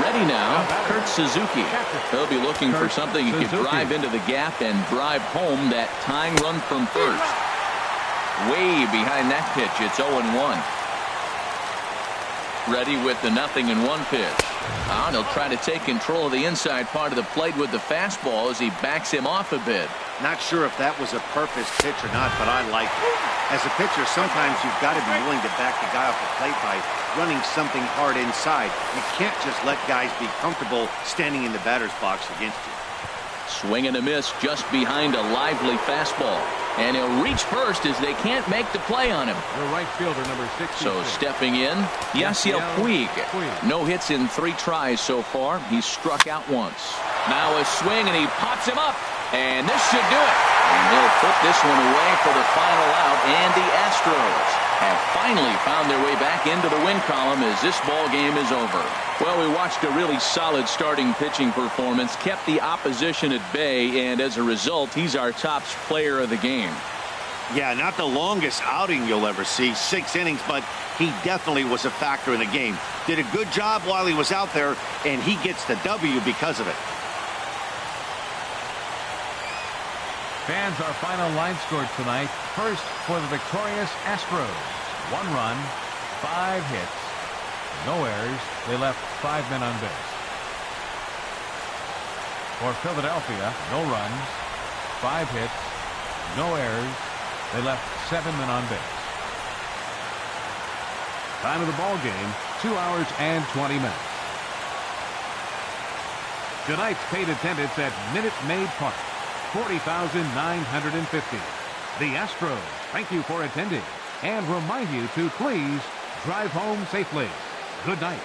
Ready now, Kurt Suzuki. He'll be looking for something he could drive into the gap and drive home that tying run from first. Way behind that pitch, it's 0-1. Ready with the 0-1 pitch. And he'll try to take control of the inside part of the plate with the fastball as he backs him off a bit. Not sure if that was a purpose pitch or not, but I like it. As a pitcher, sometimes you've got to be willing to back the guy off the plate by running something hard inside. You can't just let guys be comfortable standing in the batter's box against you. Swing and a miss just behind a lively fastball. And he'll reach first as they can't make the play on him. The right fielder, number 6. So stepping in, Yasiel Puig. No hits in 3 tries so far. He's struck out once. Now a swing, and he pops him up. And this should do it. And they'll put this one away for the final out. And the Astros have finally found their way back into the win column as this ball game is over. Well, we watched a really solid starting pitching performance, kept the opposition at bay, and as a result, he's our top player of the game. Yeah, not the longest outing you'll ever see, 6 innings, but he definitely was a factor in the game. Did a good job while he was out there, and he gets the W because of it. Fans, our final line scored tonight. First for the victorious Astros. 1 run, 5 hits, no errors. They left 5 men on base. For Philadelphia, no runs, 5 hits, no errors. They left 7 men on base. Time of the ball game, 2 hours and 20 minutes. Tonight's paid attendance at Minute Maid Park. 40,950. The Astros thank you for attending and remind you to please drive home safely. Good night.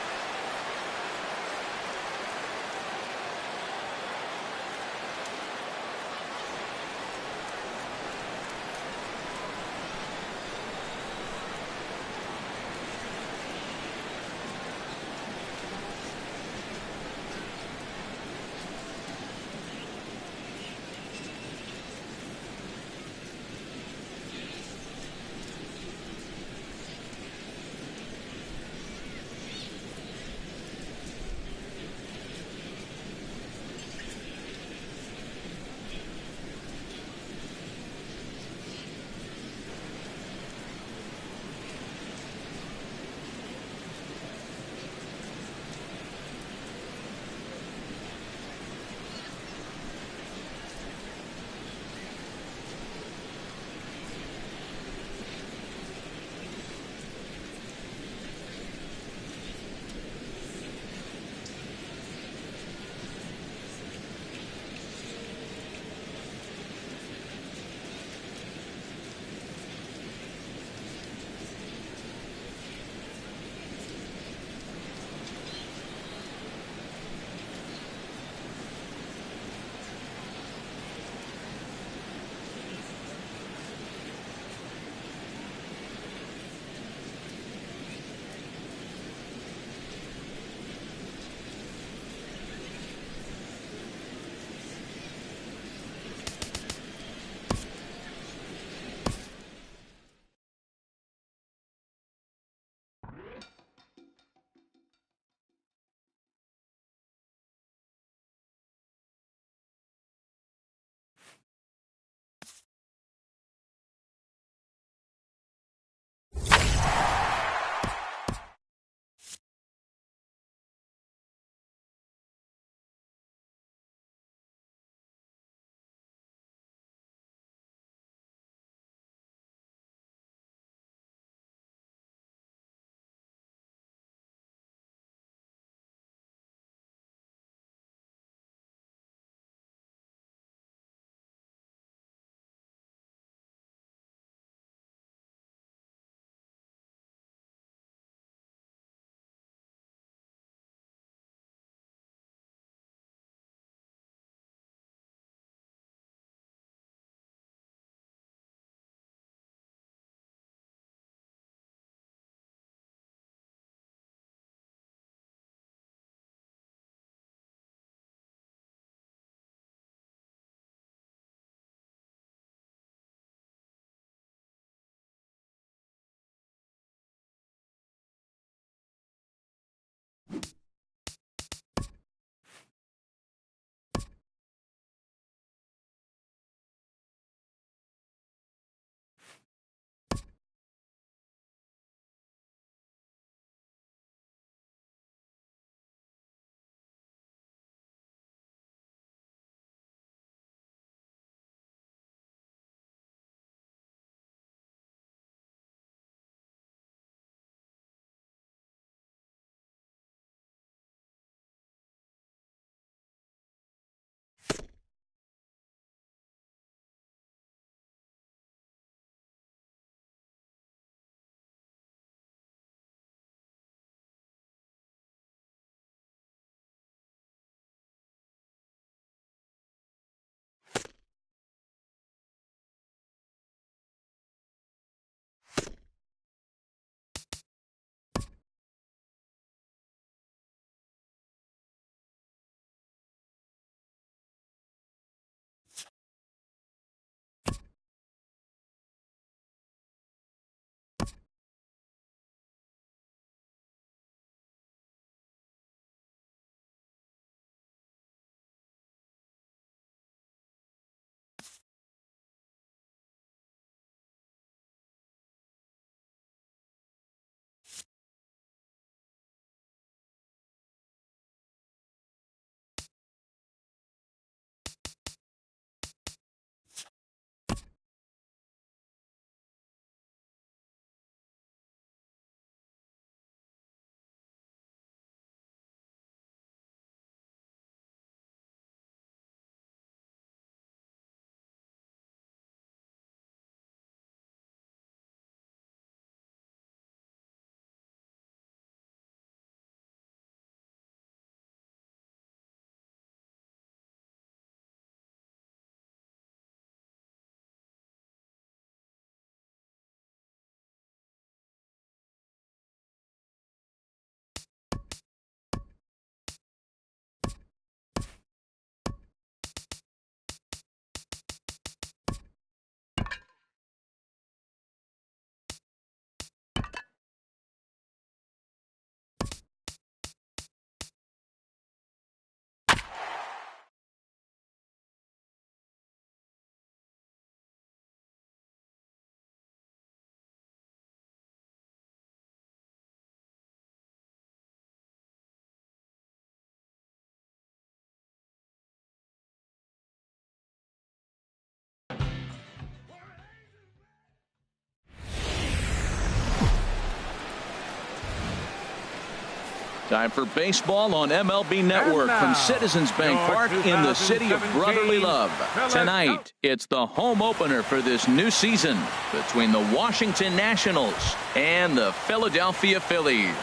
Time for baseball on MLB Network from Citizens Bank Park in the city of brotherly love. Tonight, it's the home opener for this new season between the Washington Nationals and the Philadelphia Phillies.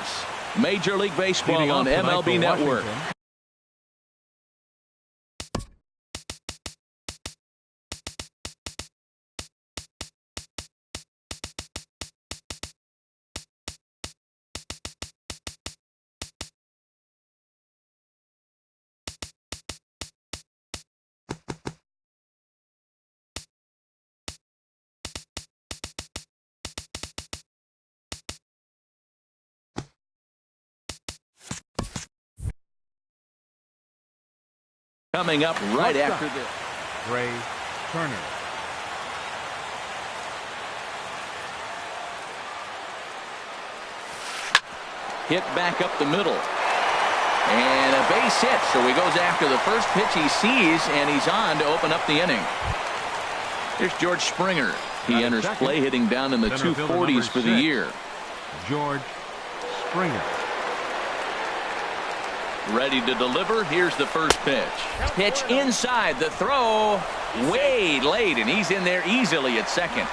Major League Baseball on MLB Network. Coming up right after this. Ray Turner. Hit back up the middle. And a base hit. So he goes after the first pitch he sees, and he's on to open up the inning. Here's George Springer. He enters play hitting down in the 240s for the year. George Springer. Ready to deliver. Here's the first pitch. Pitch inside. The throw way late, and he's in there easily at second.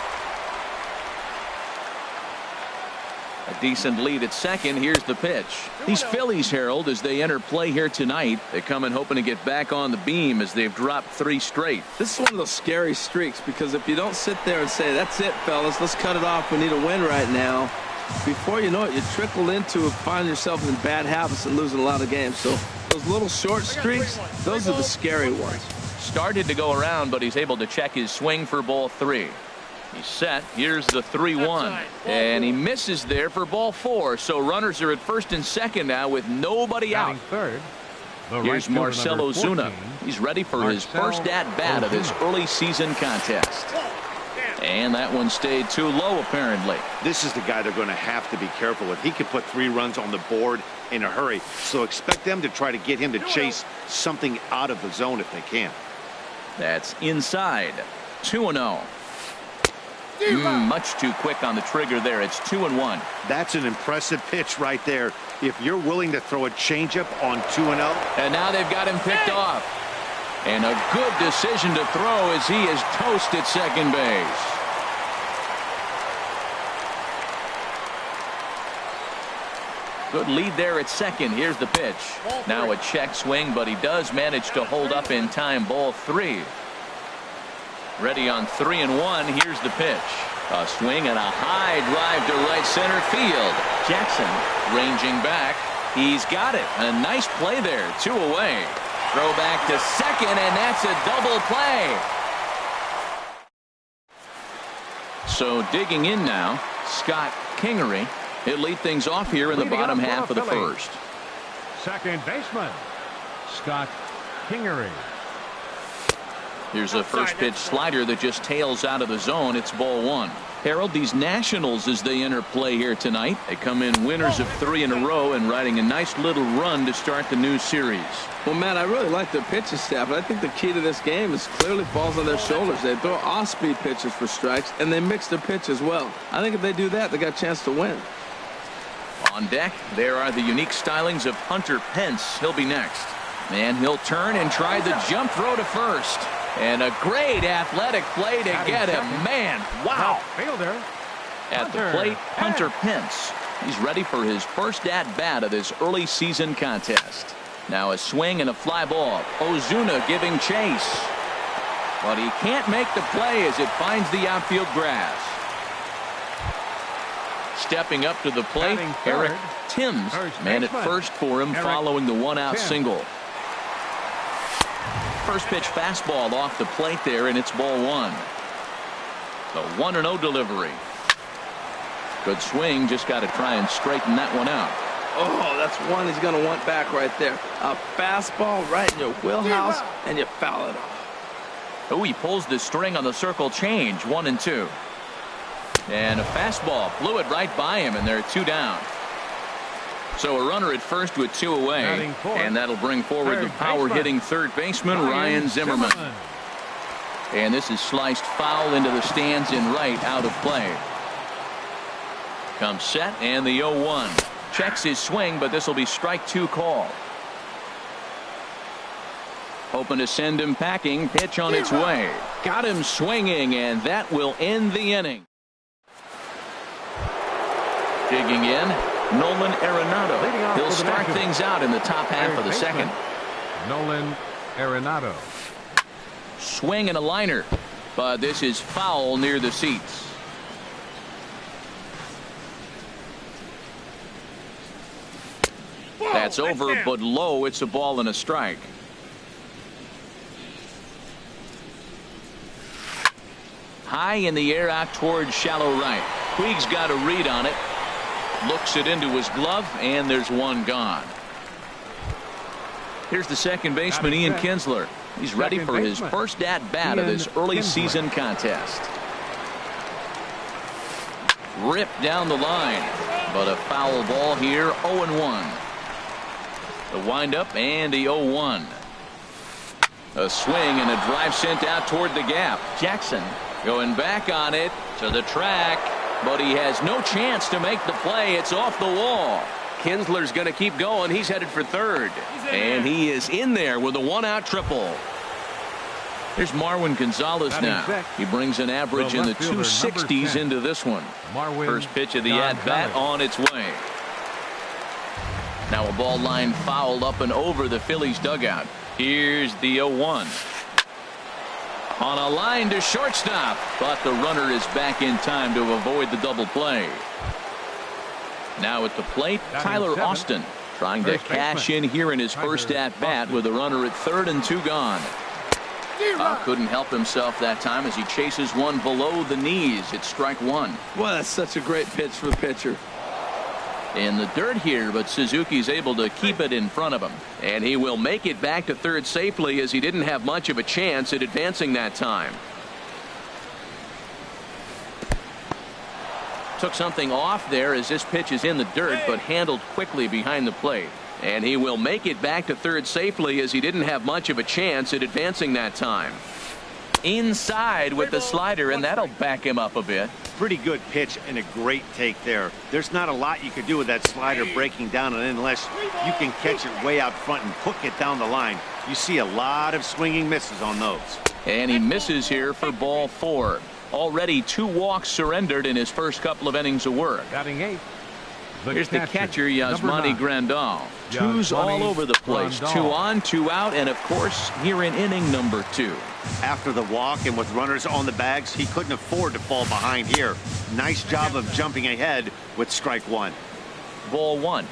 A decent lead at second. Here's the pitch. These Phillies, Harold, as they enter play here tonight, they come in hoping to get back on the beam as they've dropped 3 straight. This is one of those scary streaks, because if you don't sit there and say, that's it, fellas, let's cut it off, we need a win right now, before you know it, you trickle into finding yourself in bad habits and losing a lot of games. So those little short streaks, those are the scary ones. Started to go around, but he's able to check his swing for ball 3. He's set. Here's the 3-1. And he misses there for ball 4. So runners are at first and second now with nobody out. Third, here's Marcell Ozuna. He's ready for his first at-bat of this early season contest. And that one stayed too low, apparently. This is the guy they're going to have to be careful with. He could put 3 runs on the board in a hurry. So expect them to try to get him to chase something out of the zone if they can. That's inside. 2-0. Much too quick on the trigger there. It's 2-1. That's an impressive pitch right there. If you're willing to throw a changeup on 2-0. And now they've got him picked off. And a good decision to throw as he is toast at second base. Good lead there at second. Here's the pitch. Now a check swing, but he does manage to hold up in time. Ball 3. Ready on 3-1. Here's the pitch. A swing and a high drive to right center field. Jackson ranging back. He's got it. A nice play there. 2 away. Throw back to second, and that's a double play. So digging in now, Scott Kingery. He'll lead things off here in the bottom half of the first. Second baseman, Scott Kingery. Here's a first pitch slider that just tails out of the zone. It's ball 1. Harold, these Nationals, as they enter play here tonight, they come in winners of 3 in a row and riding a nice little run to start the new series. Well, Matt, I really like their pitching staff. I think the key to this game is clearly falls on their shoulders. They throw off-speed pitches for strikes, and they mix their pitch as well. I think if they do that, they got a chance to win. On deck, there are the unique stylings of Hunter Pence. He'll be next. And he'll turn and try the jump throw to first. And a great athletic play to get him. Man, wow. Fielder. At the plate, Hunter Pence. He's ready for his first at-bat of this early season contest. Now a swing and a fly ball. Ozuna giving chase. But he can't make the play as it finds the outfield grass. Stepping up to the plate, Eric Timms. Man at first for him following the 1-out single. First pitch fastball off the plate there, and it's ball 1. The 1-0 delivery. Good swing, just got to try and straighten that one out. Oh, that's one he's going to want back right there. A fastball right in your wheelhouse, and you foul it off. Oh, he pulls the string on the circle change. 1-2. And a fastball blew it right by him, and they're 2 down. So a runner at first with 2 away, and that'll bring forward the power-hitting third baseman, Ryan Zimmerman. And this is sliced foul into the stands in right, out of play. Comes set, and the 0-1. Checks his swing, but this will be strike 2 call. Hoping to send him packing. Pitch on its way. Got him swinging, and that will end the inning. Digging in, Nolan Arenado. He'll start things out in the top half of the second. Nolan Arenado. Swing and a liner, but this is foul near the seats. That's over, but low. It's a ball and a strike. High in the air out towards shallow right. Puig's got a read on it. Looks it into his glove, and there's one gone. Here's the second baseman, Ian Kinsler. He's ready for his first at-bat of this early season contest. Ripped down the line, but a foul ball here, 0-1. The windup and the 0-1. A swing and a drive sent out toward the gap. Jackson going back on it to the track, but he has no chance to make the play. It's off the wall. Kinsler's going to keep going. He's headed for third, and he is in there with a one-out triple. Here's Marwin Gonzalez now. He brings an average in the 260s into this one. First pitch of the at-bat on its way. Now a ball line fouled up and over the Phillies dugout. Here's the 0-1. On a line to shortstop, but the runner is back in time to avoid the double play. Now at the plate, Tyler Austin trying to cash in here in his first at-bat with a runner at third and 2 gone. Couldn't help himself that time as he chases one below the knees. It's strike 1. Well, that's such a great pitch for the pitcher. In the dirt here, but Suzuki's able to keep it in front of him. And he will make it back to third safely as he didn't have much of a chance at advancing that time. Took something off there as this pitch is in the dirt, but handled quickly behind the plate. And he will make it back to third safely as he didn't have much of a chance at advancing that time. Inside with the slider, and that'll back him up a bit. Pretty good pitch and a great take there. There's not a lot you could do with that slider breaking down unless you can catch it way out front and hook it down the line. You see a lot of swinging misses on those. And he misses here for ball 4. Already 2 walks surrendered in his first couple of innings of work. Batting 8. Here's the catcher, Yasmani Grandal. 2s all over the place. 2 on, 2 out, and of course, here in inning number 2. After the walk and with runners on the bags, he couldn't afford to fall behind here. Nice job of jumping ahead with strike 1. Ball 1.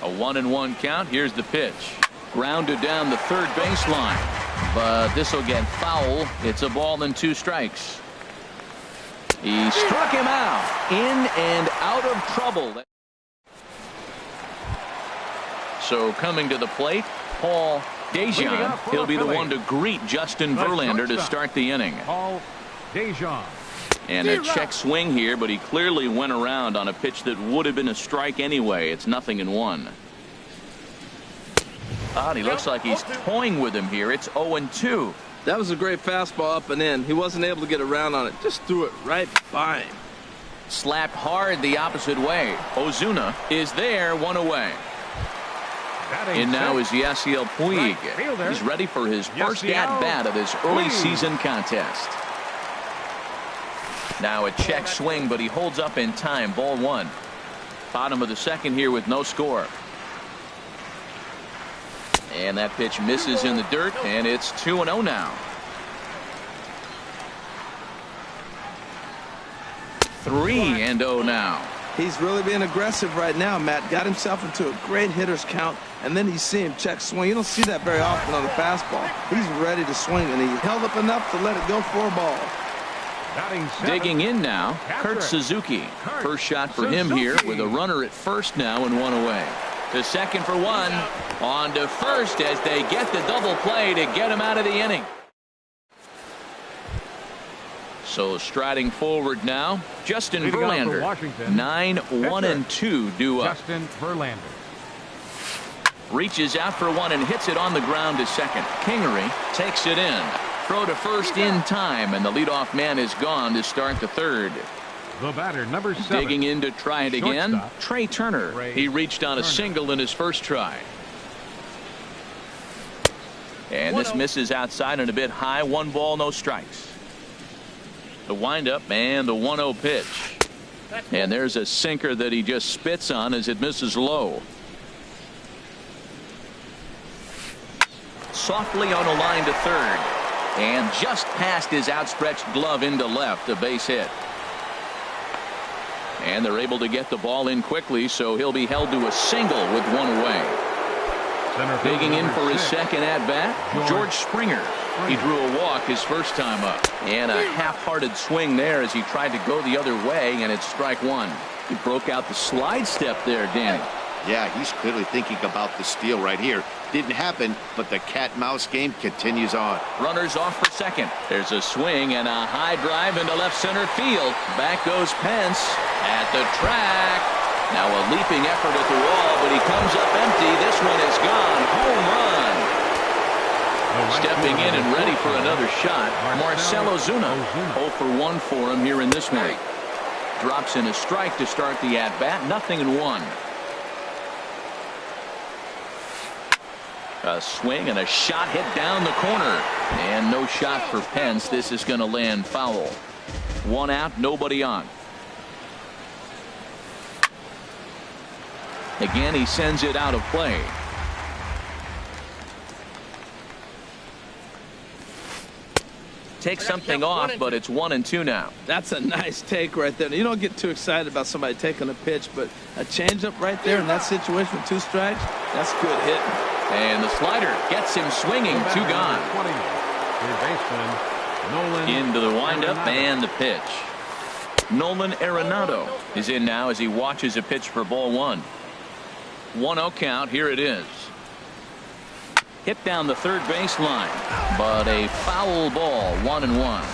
A 1-1 count. Here's the pitch. Grounded down the third baseline, but this will get foul. It's a ball and 2 strikes. He struck him out. In and out of trouble. So coming to the plate, Paul Dejan. He'll be the one to greet Justin Verlander to start the inning. Paul Dejan. And a check swing here, but he clearly went around on a pitch that would have been a strike anyway. It's 0-1. And he looks like he's toying with him here. It's 0-2. That was a great fastball up and in. He wasn't able to get around on it. Just threw it right by him. Slapped hard the opposite way. Ozuna is there, 1 away. And now is Yasiel Puig. He's ready for his first at-bat of this early season contest. Now a check swing, but he holds up in time. Ball 1. Bottom of the second here with no score. And that pitch misses in the dirt, and it's 2-0 now. 3-0 now. He's really being aggressive right now, Matt. Got himself into a great hitter's count, and then you see him check swing. You don't see that very often on the fastball. He's ready to swing, and he held up enough to let it go for a ball. Digging in now, Kurt Suzuki. First shot for him here with a runner at first now and 1 away. To second for 1. On to first as they get the double play to get him out of the inning. So striding forward now, Justin Verlander. 9-1-2 due up. Justin Verlander reaches out for 1 and hits it on the ground to second. Kingery takes it in. Throw to first in time, and the leadoff man is gone to start the third. The batter, number 7. Digging in to try it again. Shortstop. Trey Turner. He reached on a single in his first try. And this misses outside and a bit high. 1 ball, no strikes. The windup and the 1-0 pitch. And there's a sinker that he just spits on as it misses low. Softly on a line to third. And just past his outstretched glove into left. A base hit. And they're able to get the ball in quickly, so he'll be held to a single with 1 away. Digging in for his second at-bat, George Springer. He drew a walk his first time up. And a half-hearted swing there as he tried to go the other way, and it's strike 1. He broke out the slide step there, Danny. Yeah, he's clearly thinking about the steal right here. Didn't happen, but the cat-mouse game continues on. Runners off for second. There's a swing and a high drive into left center field. Back goes Pence at the track. Now a leaping effort at the wall, but he comes up empty. This one is gone. Home run. Stepping in and ready for another shot, Marcell Ozuna. 0 for 1 for him here in this one. Drops in a strike to start the at-bat. 0-1. A swing and a shot hit down the corner. And no shot for Pence. This is going to land foul. 1 out, nobody on. Again, he sends it out of play. Take something off, but it's 1-2 now. That's a nice take right there. You don't get too excited about somebody taking a pitch, but a changeup right there in that situation with 2 strikes, that's good hitting. And the slider gets him swinging. 2 gone. Into the windup and the pitch. Nolan Arenado is in now as he watches a pitch for ball 1. 1-0 count. Here it is. Hit down the third baseline, but a foul ball. 1-1.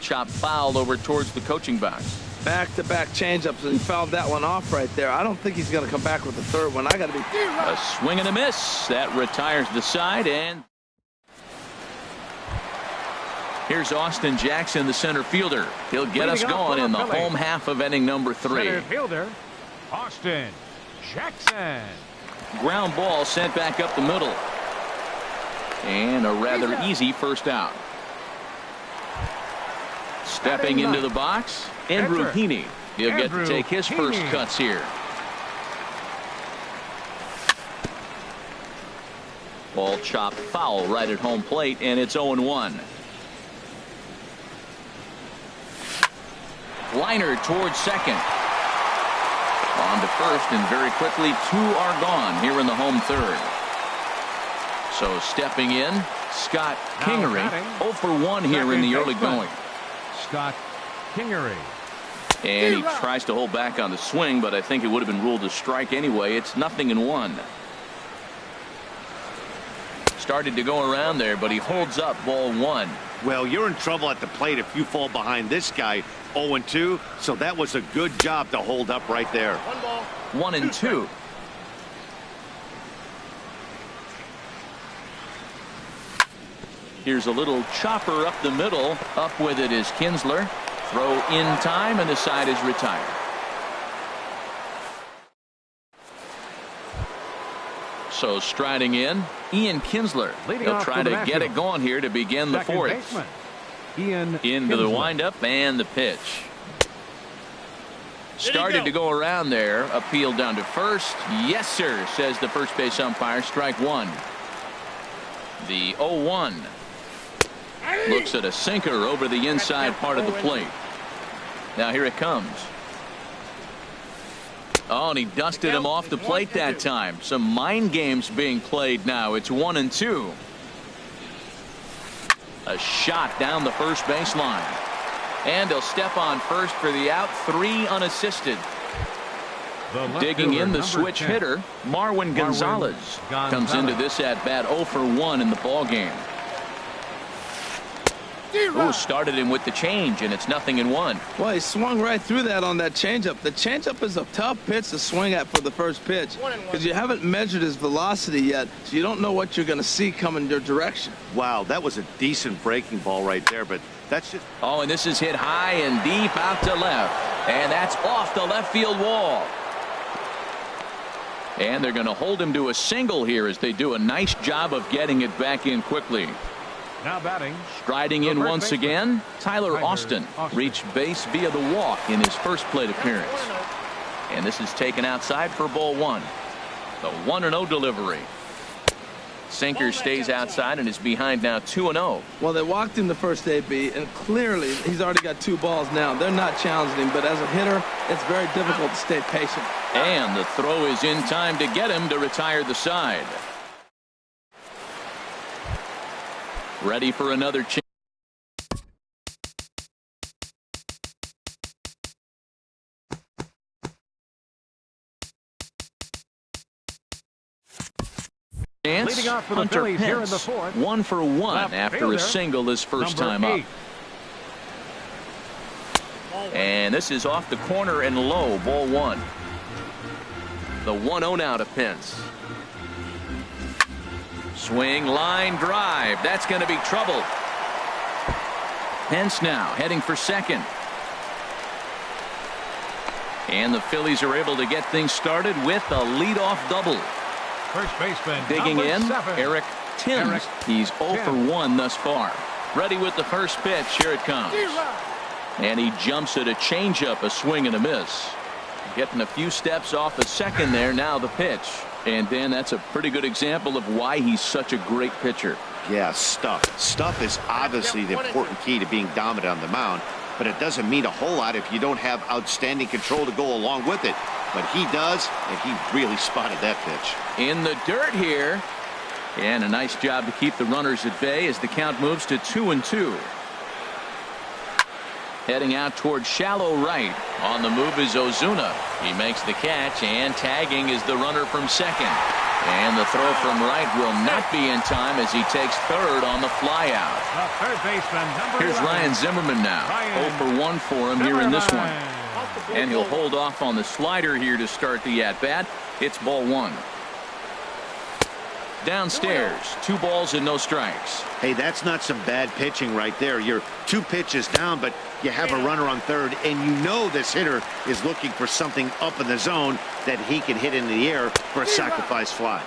Chop fouled over towards the coaching box. Back-to-back changeups, and he fouled that one off right there. I don't think he's going to come back with the third one. I got to be a swing and a miss that retires the side. And here's Austin Jackson, the center fielder. He'll get us going in the home half of inning number 3. Center fielder Austin Jackson. Ground ball sent back up the middle. And a rather easy first out. Stepping into the box, Andrew Heaney. He'll get to take his first cuts here. Ball chopped foul right at home plate, and it's 0-1. Liner towards second. On to first, and very quickly 2 are gone here in the home third. So stepping in, Scott Kingery. 0 for 1 here in the early going. Scott Kingery. And he tries to hold back on the swing, but I think it would have been ruled a strike anyway. It's 0-1. Started to go around there, but he holds up ball 1. Well, you're in trouble at the plate if you fall behind this guy. 0-2, so that was a good job to hold up right there. 1-2. Here's a little chopper up the middle. Up with it is Kinsler. Throw in time, and the side is retired. So striding in, Ian Kinsler. He'll try to get it going here to begin the 4th. Into the windup and the pitch. Started to go around there. Appeal down to first. Yes, sir, says the first base umpire. Strike 1. The 0-1. Looks at a sinker over the inside part of the plate. Now here it comes. Oh, and he dusted him off the plate that time. Some mind games being played now. It's 1-2. A shot down the first baseline. And he'll step on first for the out. 3 unassisted. Digging in, the switch hitter, Marwin Gonzalez. Comes into this at bat 0 for 1 in the ball game. Ooh, started him with the change, and it's 0-1. Well, he swung right through that on that changeup. The changeup is a tough pitch to swing at for the first pitch because you haven't measured his velocity yet, so you don't know what you're going to see coming your direction. Wow, that was a decent breaking ball right there, but that's just... Oh, and this is hit high and deep out to left, and that's off the left field wall. And they're going to hold him to a single here as they do a nice job of getting it back in quickly. Now batting. Striding in once again, Tyler Austin reached base via the walk in his first plate appearance. And this is taken outside for ball 1. The 1-0 delivery. Sinker stays outside and is behind now 2-0. Well, they walked him the first AB, and clearly he's already got 2 balls now. They're not challenging him, but as a hitter, it's very difficult to stay patient. And the throw is in time to get him to retire the side. Ready for another chance. Leading off for the Hunter Phillies here in the Pence, 4th. 1 for 1 Left after fielder, a single his first number time 8. up. And this is off the corner and low, ball 1. The 1-0 now to Pence. Swing, line drive. That's going to be trouble. Pence now heading for second. And the Phillies are able to get things started with a leadoff double. First baseman Digging number in, 7. Eric Timms. He's 0 for 1 thus far. Ready with the first pitch. Here it comes. And he jumps at a changeup, a swing and a miss. Getting a few steps off the second there. Now the pitch. And Dan, that's a pretty good example of why he's such a great pitcher. Yeah, stuff. Stuff is obviously the important key to being dominant on the mound, but it doesn't mean a whole lot if you don't have outstanding control to go along with it. But he does, and he really spotted that pitch. In the dirt here. And a nice job to keep the runners at bay as the count moves to 2-2. Heading out towards shallow right. On the move is Ozuna. He makes the catch, and tagging is the runner from second. And the throw from right will not be in time as he takes third on the flyout. Third baseman number Here's 11. Ryan Zimmerman now. 0 for 1 for him here in this one. And he'll hold off on the slider here to start the at-bat. It's ball 1. Downstairs, 2 balls and no strikes. Hey, that's not some bad pitching right there. You're 2 pitches down, but you have a runner on third, and you know this hitter is looking for something up in the zone that he can hit in the air for a sacrifice fly.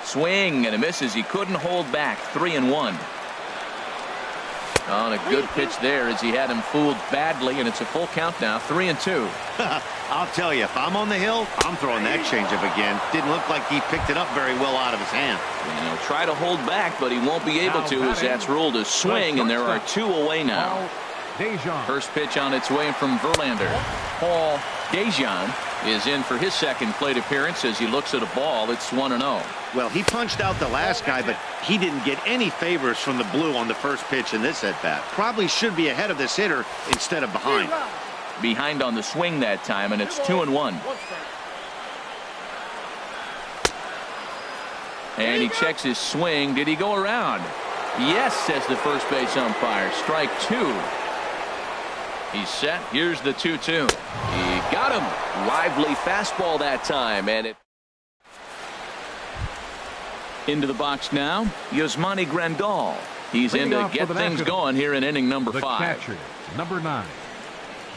Swing and a miss as he couldn't hold back. 3-1. On a good pitch there as he had him fooled badly, and it's a full count now. 3-2. I'll tell you, if I'm on the hill, I'm throwing that changeup again. Didn't look like he picked it up very well out of his hand. And he'll try to hold back, but he won't be able to as that's ruled a swing, and there are 2 away now. First pitch on its way from Verlander. Paul Dejan is in for his second plate appearance as he looks at a ball. It's 1-0. Well, he punched out the last guy, but he didn't get any favors from the blue on the first pitch in this at-bat. Probably should be ahead of this hitter instead of behind. Behind on the swing that time, and it's 2-1. And he checks his swing. Did he go around? Yes, says the first base umpire. Strike 2. He's set. Here's the 2-2. He got him. Lively fastball that time, and it into the box now. Yasmani Grandal. He's in to get things going here in inning number 5. Catcher, number 9.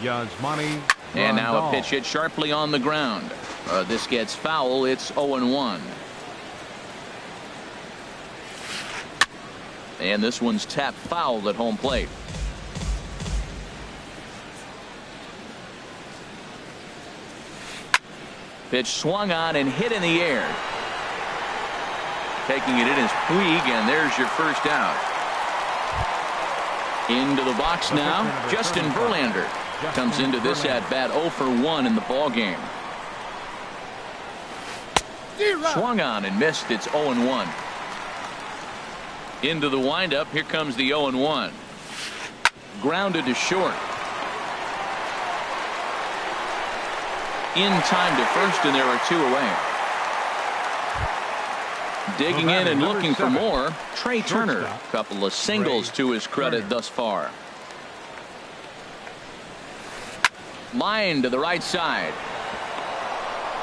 Yasmani. And now a pitch hit sharply on the ground. This gets foul. It's 0-1. And this one's tapped foul at home plate. Pitch swung on and hit in the air. Taking it in is Puig, and there's your first out. Into the box now, Justin Verlander comes into this at bat 0 for 1 in the ball game. Swung on and missed. It's 0-1. Into the windup. Here comes the 0-1. Grounded to short. In time to first, and there are 2 away. Digging in and looking for more, Trey Turner. A couple of singles to his credit thus far. Line to the right side.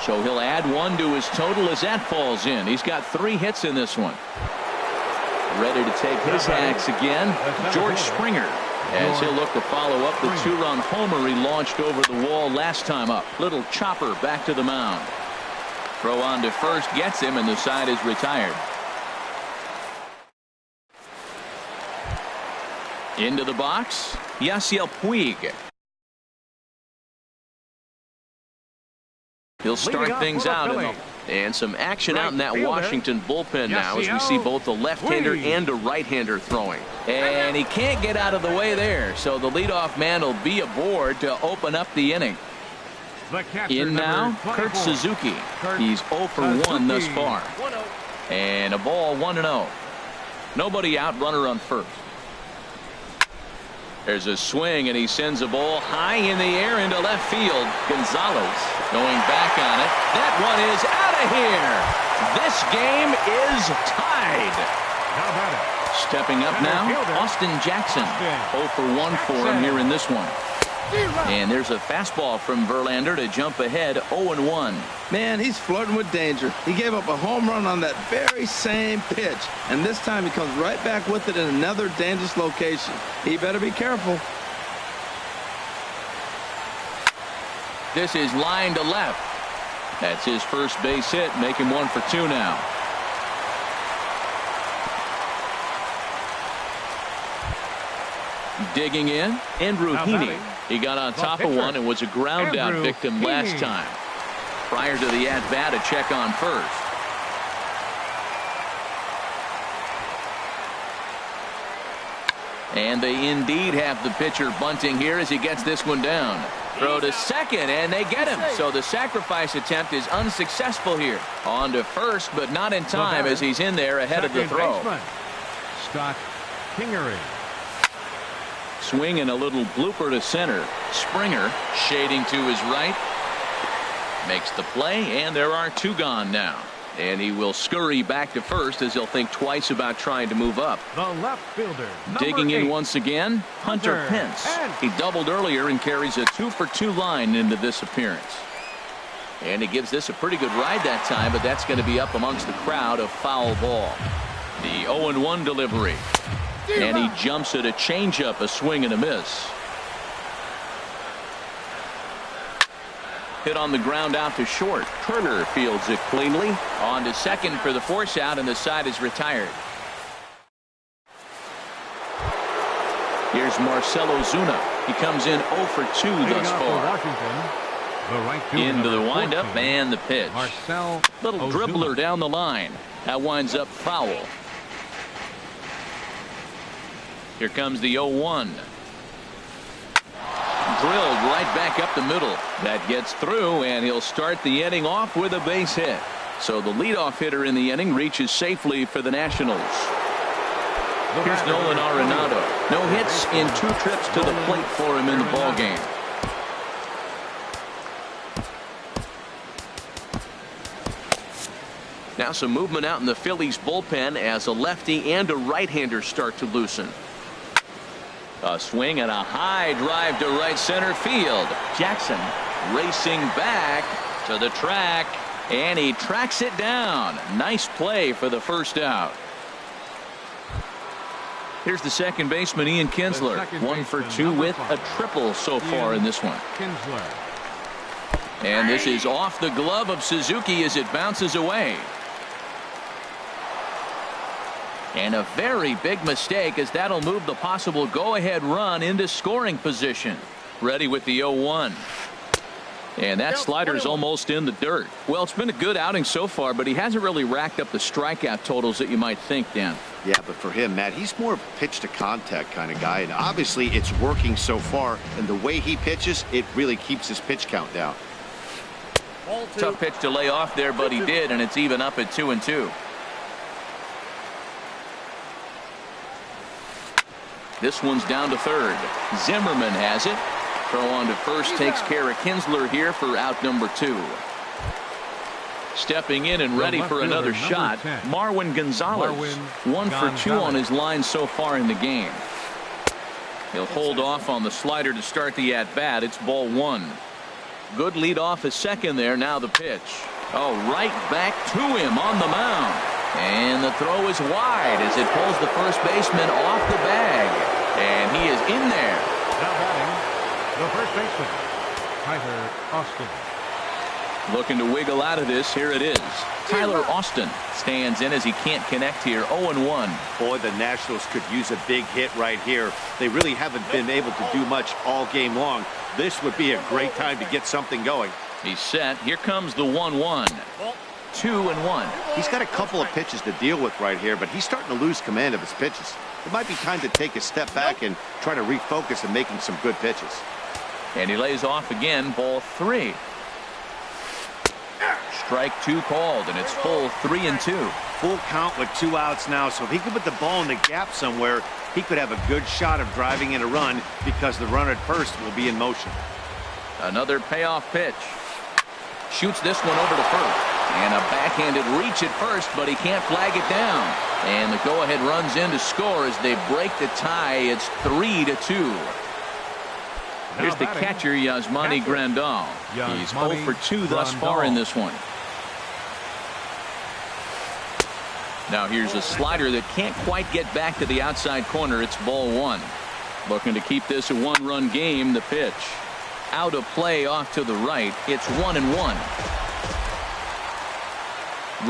So he'll add one to his total as that falls in. He's got 3 hits in this one. Ready to take his hacks again, George Springer, as he'll look to follow up the 2-run homer he launched over the wall last time up. Little chopper back to the mound. Throw on to first gets him, and the side is retired. Into the box, Yasiel Puig. He'll start things out and some action out in that Washington bullpen now as we see both a left-hander and a right-hander throwing. And he can't get out of the way there, so the leadoff man will be aboard to open up the inning. In now, Kurt Suzuki. He's 0 for 1 thus far. And a ball 1-0. Nobody out, runner on first. There's a swing, and he sends a ball high in the air into left field. Gonzalez going back on it. That one is out of here. This game is tied. Stepping up now, Austin Jackson. 0 for 1 for him here in this one. And there's a fastball from Verlander to jump ahead 0-1. Man, he's flirting with danger. He gave up a home run on that very same pitch. And this time he comes right back with it in another dangerous location. He better be careful. This is line to left. That's his first base hit, making 1 for 2 now. Digging in, Andrew Heaney. He got on top of one and was a ground out victim last time. Prior to the at-bat, a check on first. And they indeed have the pitcher bunting here as he gets this one down. Throw to second, and they get him. So the sacrifice attempt is unsuccessful here. On to first, but not in time as he's in there ahead of the throw. Scott Kingery. Swing and a little blooper to center. Springer shading to his right. Makes the play, and there are 2 gone now. And he will scurry back to first as he'll think twice about trying to move up. The left fielder. Digging in once again, Hunter Pence. He doubled earlier and carries a 2 for 2 line into this appearance. And he gives this a pretty good ride that time, but that's going to be up amongst the crowd of foul ball. The 0-1 delivery. And he jumps at a changeup, a swing and a miss. Hit on the ground out to short. Turner fields it cleanly. On to second for the force out, and the side is retired. Here's Marcell Ozuna. He comes in 0 for 2 thus far. Into the windup and the pitch. Little dribbler down the line. That winds up foul. Here comes the 0-1. Drilled right back up the middle. That gets through, and he'll start the inning off with a base hit. So the leadoff hitter in the inning reaches safely for the Nationals. Here's Nolan Arenado. No hits in 2 trips to the plate for him in the ballgame. Now some movement out in the Phillies bullpen as a lefty and a right-hander start to loosen. A swing and a high drive to right center field. Jackson racing back to the track, and he tracks it down. Nice play for the first out. Here's the second baseman, Ian Kinsler. 1 for 2 with a triple so far in this one. And this is off the glove of Suzuki as it bounces away. And a very big mistake, as that'll move the possible go-ahead run into scoring position. Ready with the 0-1. And that slider's almost in the dirt. Well, it's been a good outing so far, but he hasn't really racked up the strikeout totals that you might think, Dan. Yeah, but for him, Matt, he's more of a pitch-to-contact kind of guy, and obviously it's working so far, and the way he pitches, it really keeps his pitch count down. Tough pitch to lay off there, but he did, and it's even up at 2-2. This one's down to third. Zimmerman has it. Throw on to first takes care of Kinsler here for out number 2. Stepping in and ready for another shot, Marwin Gonzalez. 1 for 2 on his line so far in the game. He'll hold off on the slider to start the at-bat. It's ball 1. Good lead off his second there. Now the pitch. Oh, right back to him on the mound. And the throw is wide as it pulls the first baseman off the bag. And he is in there. Now batting, the first baseman, Tyler Austin. Looking to wiggle out of this. Here it is. Tyler Austin stands in as he can't connect here. 0-1. Boy, the Nationals could use a big hit right here. They really haven't been able to do much all game long. This would be a great time to get something going. He's set. Here comes the 1-1. 2-1. He's got a couple of pitches to deal with right here, but he's starting to lose command of his pitches. It might be time to take a step back and try to refocus on making some good pitches. And he lays off again. Ball 3. Strike 2 called, and it's full 3-2. Full count with 2 outs now, so if he could put the ball in the gap somewhere, he could have a good shot of driving in a run because the runner at first will be in motion. Another payoff pitch. Shoots this one over to first. And a backhanded reach at first, but he can't flag it down. And the go-ahead runs in to score as they break the tie. It's 3-2. Here's the catcher, Yasmani Grandal. He's 0 for 2 thus far in this one. Now here's a slider that can't quite get back to the outside corner. It's ball 1. Looking to keep this a 1-run game. The pitch. Out of play off to the right. It's 1-1.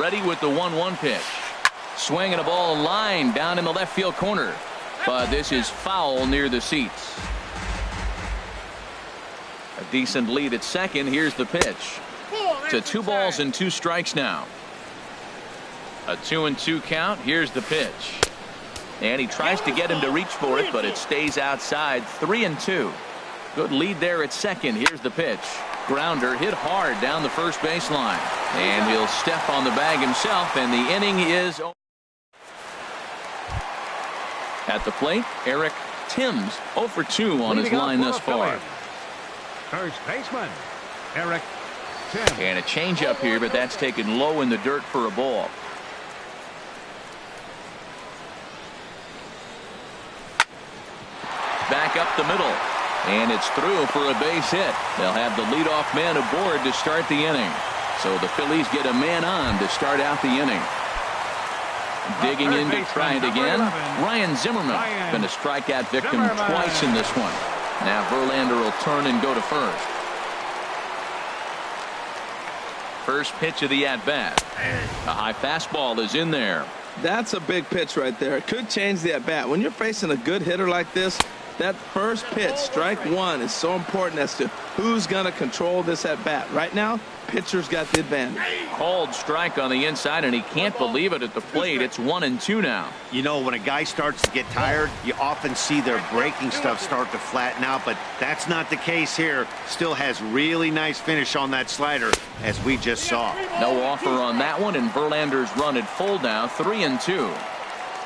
Ready with the 1-1 pitch. Swinging a ball line down in the left field corner. But this is foul near the seats. A decent lead at second. Here's the pitch. To 2 balls and 2 strikes now. A 2-2 count. Here's the pitch. And he tries to get him to reach for it, but it stays outside. 3-2. Good lead there at second. Here's the pitch. Grounder hit hard down the first baseline. And he'll step on the bag himself, and the inning is over. At the plate, Eric Timms 0 for 2 on his line thus far. First baseman, Eric Timms. And a changeup here, but that's taken low in the dirt for a ball. Back up the middle. And it's through for a base hit. They'll have the leadoff man aboard to start the inning. So the Phillies get a man on to start out the inning. Digging in to try it again. Ryan Zimmerman been a strikeout victim twice in this one. Now Verlander will turn and go to first. First pitch of the at-bat. A high fastball is in there. That's a big pitch right there. It could change the at-bat. When you're facing a good hitter like this, that first pitch, strike 1, is so important as to who's going to control this at-bat. Right now, pitcher's got the advantage. Called strike on the inside, and he can't believe it at the plate. It's 1-2 now. You know, when a guy starts to get tired, you often see their breaking stuff start to flatten out, but that's not the case here. Still has really nice finish on that slider, as we just saw. No offer on that one, and Verlander's run at full now. 3-2.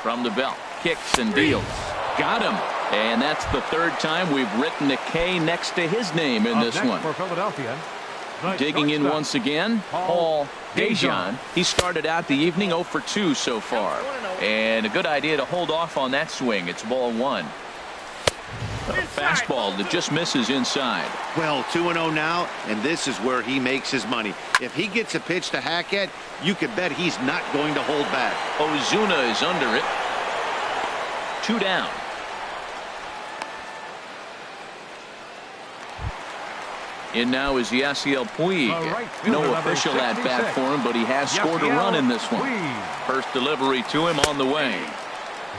From the belt, kicks and deals. Got him. And that's the 3rd time we've written a K next to his name in this one. For Philadelphia, digging in once again, Paul DeJean. He started out the evening 0 for 2 so far. And a good idea to hold off on that swing. It's ball 1. A fastball that just misses inside. Well, 2-0 now, and this is where he makes his money. If he gets a pitch to hack at, you could bet he's not going to hold back. Ozuna is under it. 2 down. In now is Yasiel Puig. No official at-bat for him, but he has scored a run in this one. First delivery to him on the way.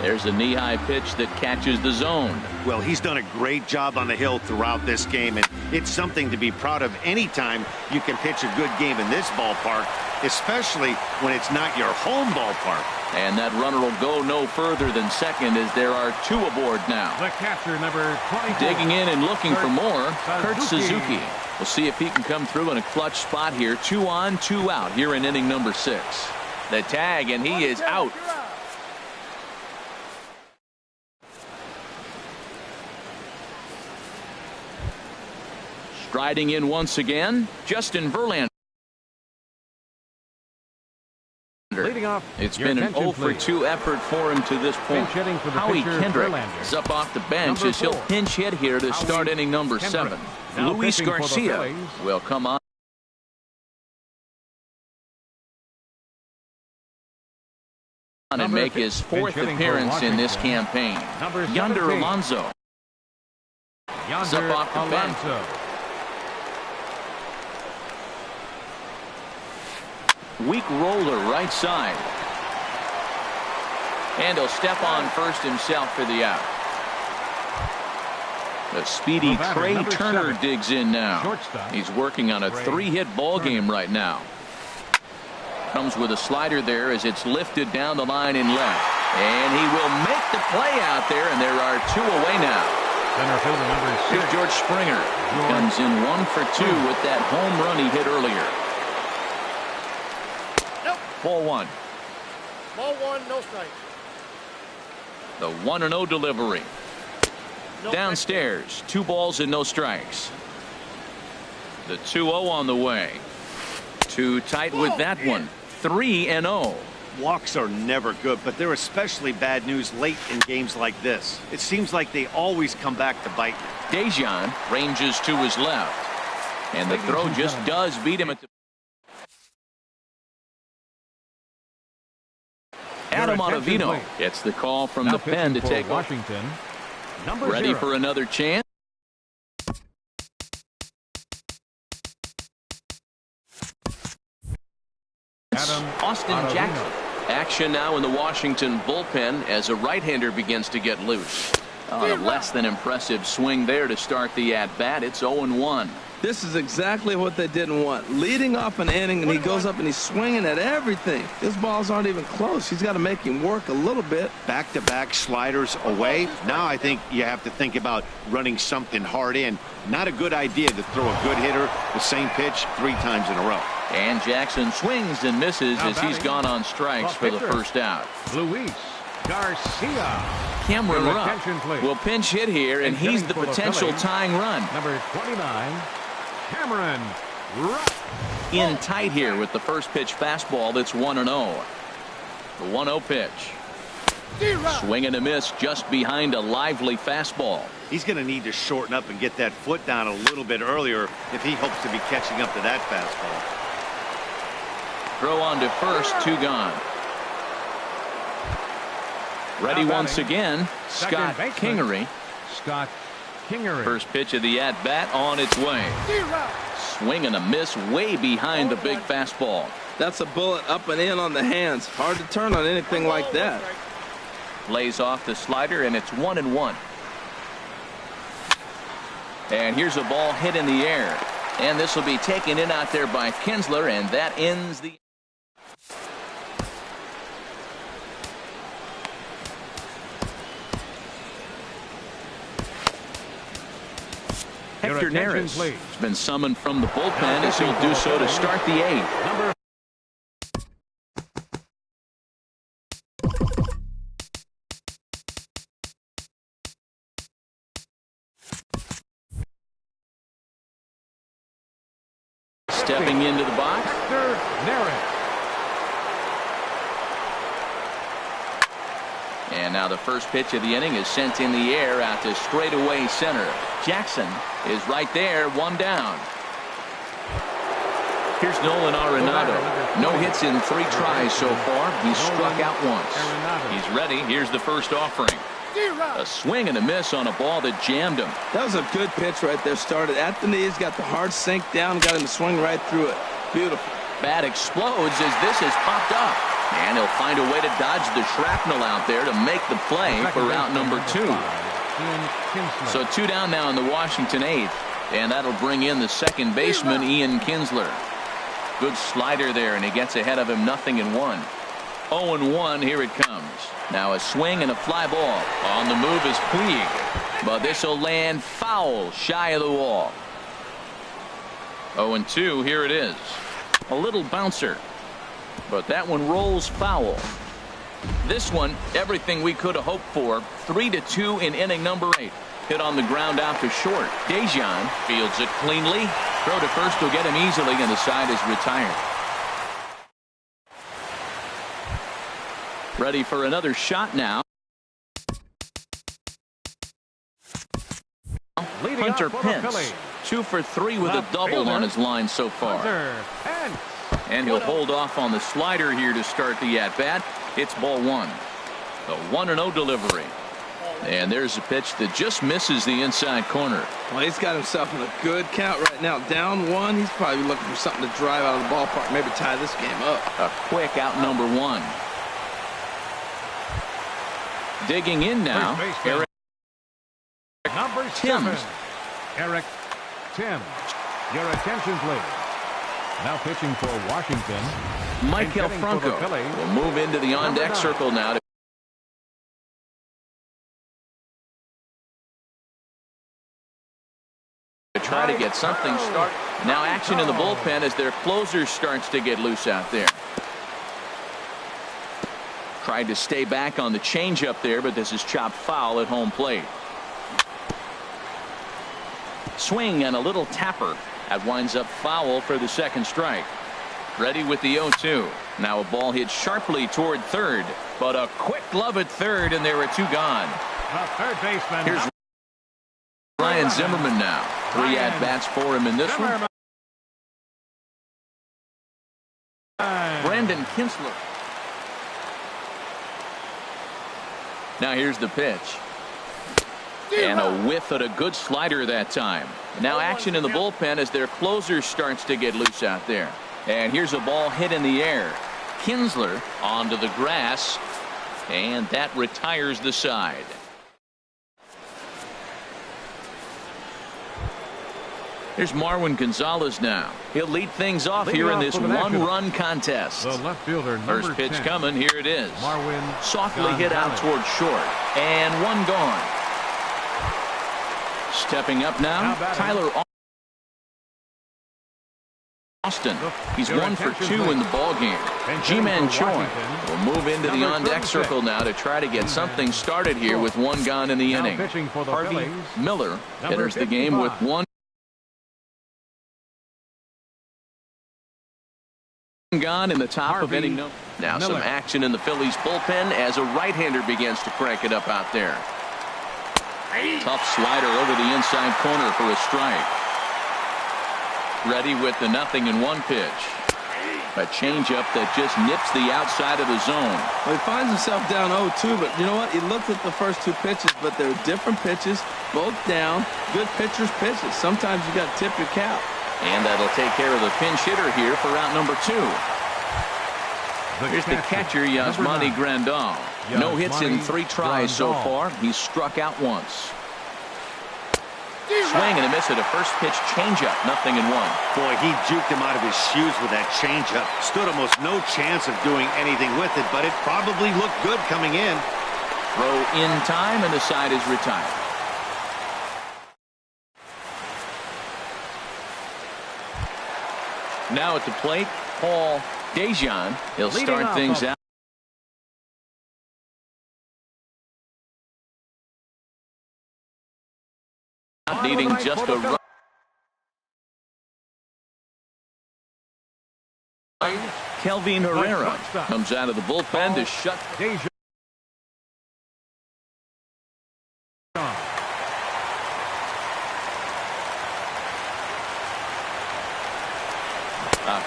There's a knee-high pitch that catches the zone. Well, he's done a great job on the hill throughout this game, and it's something to be proud of anytime you can pitch a good game in this ballpark, especially when it's not your home ballpark. And that runner will go no further than second as there are 2 aboard now. The catcher, number 24. Digging in and looking for more, Kurt Suzuki. We'll see if he can come through in a clutch spot here. 2 on, 2 out here in inning number 6. The tag, and he is out. Striding in once again, Justin Verlander. It's been an 0 for 2 effort for him to this point. Howie Kendrick is up off the bench as he'll pinch hit here to start inning number 7. Luis Garcia will come on and make his 4th appearance in this campaign. Yonder Alonso is up off the bench. Weak roller right side. And he'll step on first himself for the out. The speedy Trey Turner digs in now. He's working on a 3-hit ball game right now. Comes with a slider there as it's lifted down the line in left. And he will make the play out there, and there are 2 away now. Here's George Springer. Comes in 1 for 2 with that home run he hit earlier. Ball 1. Ball 1, no strike. The 1-0 delivery. Downstairs, 2 balls and no strikes. The 2-0 on the way. Too tight with that one. 3-0. Walks are never good, but they're especially bad news late in games like this. It seems like they always come back to bite you. Dejan ranges to his left. And the throw just does beat him at the... Adam Ottavino gets the call from the pen to take Washington. Ready for another chance. Austin Jackson. Action now in the Washington bullpen as a right-hander begins to get loose. A less than impressive swing there to start the at-bat. It's 0-1. This is exactly what they didn't want. Leading off an inning, and he goes up and he's swinging at everything. His balls aren't even close. He's got to make him work a little bit. Back-to-back sliders away. Now I think you have to think about running something hard in. Not a good idea to throw a good hitter the same pitch 3 times in a row. And Jackson swings and misses as he's gone on strikes for the first out. Luis Garcia. Cameron Rupp will pinch hit here, and he's the potential tying run. Number 29, Cameron Rupp. In tight here with the first pitch fastball that's 1-0. The 1-0 pitch. Swing and a miss just behind a lively fastball. He's going to need to shorten up and get that foot down a little bit earlier if he hopes to be catching up to that fastball. Throw on to first, 2 gone. Ready once again, Scott Kingery. Scott Kingery. First pitch of the at-bat on its way. Swing and a miss way behind the big fastball. That's a bullet up and in on the hands. Hard to turn on anything like that. Lays off the slider, and it's 1-1. And here's a ball hit in the air. And this will be taken in out there by Kinsler, and that ends the... Hector Neris has been summoned from the bullpen as he'll do so to start the 8th. Stepping into the box. Hector Neris. And now the first pitch of the inning is sent in the air out to straightaway center. Jackson is right there, 1 down. Here's Nolan Arenado. No hits in 3 tries so far. He's struck out once. He's ready. Here's the first offering. A swing and a miss on a ball that jammed him. That was a good pitch right there. Started at the knees, got the hard sink down, got him to swing right through it. Beautiful. Bat explodes as this has popped up. And he'll find a way to dodge the shrapnel out there to make the play for out number 2. So 2 down now in the Washington 8th. And that'll bring in the second baseman, Ian Kinsler. Good slider there, and he gets ahead of him, 0-1. 0-1, here it comes. Now a swing and a fly ball. On the move is Puig. But this will land foul, shy of the wall. 0-2, here it is. A little bouncer. But that one rolls foul. This one, everything we could have hoped for. 3-2 in inning number 8. Hit on the ground out to short. Dejan fields it cleanly. Throw to first will get him easily, and the side is retired. Ready for another shot now. Leading Hunter off for the Pence, Phillies. 2 for 3 with a double on his line so far. Hunter Pence. And he'll hold off on the slider here to start the at-bat. It's ball 1. The 1-0 delivery. And there's a pitch that just misses the inside corner. Well, he's got himself in a good count right now. Down 1. He's probably looking for something to drive out of the ballpark. Maybe tie this game up. A quick out number 1. Digging in now. Eric Number 7. Eric Tim. Your attention, please. Now pitching for Washington. Michael Franco will move into the on-deck circle now to try to get something started. Now action in the bullpen as their closer starts to get loose out there. Tried to stay back on the changeup there, but this is chopped foul at home plate. Swing and a little tapper. That winds up foul for the second strike. Ready with the 0-2. Now a ball hit sharply toward third, but a quick glove at third, and there are 2 gone. The third baseman. Here's Ryan Zimmerman now. 3 at-bats for him in this one. Brandon Kinsler. Now here's the pitch. And a whiff at a good slider that time. Now action in the bullpen as their closer starts to get loose out there. And here's a ball hit in the air. Kinsler onto the grass. And that retires the side. Here's Marwin Gonzalez now. He'll lead things off here in this 1-run contest. The left fielder, number First pitch 10. coming. Here it is. Marwin Softly hit out toward short. And 1 gone. Stepping up now, Tyler Austin. He's 1 for 2 in the ball game. Ji-Man Choi will move into the on-deck circle now to try to get something started here with 1 gone in the inning. Harvey Miller enters the game with 1 gone in the top of inning. Now some action in the Phillies bullpen as a right-hander begins to crank it up out there. Tough slider over the inside corner for a strike. Ready with the 0-1 pitch. A changeup that just nips the outside of the zone. Well, he finds himself down 0-2, but you know what? He looked at the first 2 pitches, but they're different pitches, both down. Good pitchers' pitches. Sometimes you got to tip your cap. And that'll take care of the pinch hitter here for out number 2. Here's the catcher, Yasmani Grandal. No hits in 3 tries so far. He's struck out once. Swing and a miss at a first pitch changeup. 0-1. Boy, he juked him out of his shoes with that changeup. Stood almost no chance of doing anything with it, but it probably looked good coming in. Throw in time, and the side is retired. Now at the plate, Paul Dejan. He'll start things out. Needing just a run. Kelvin Herrera comes out of the bullpen to shut.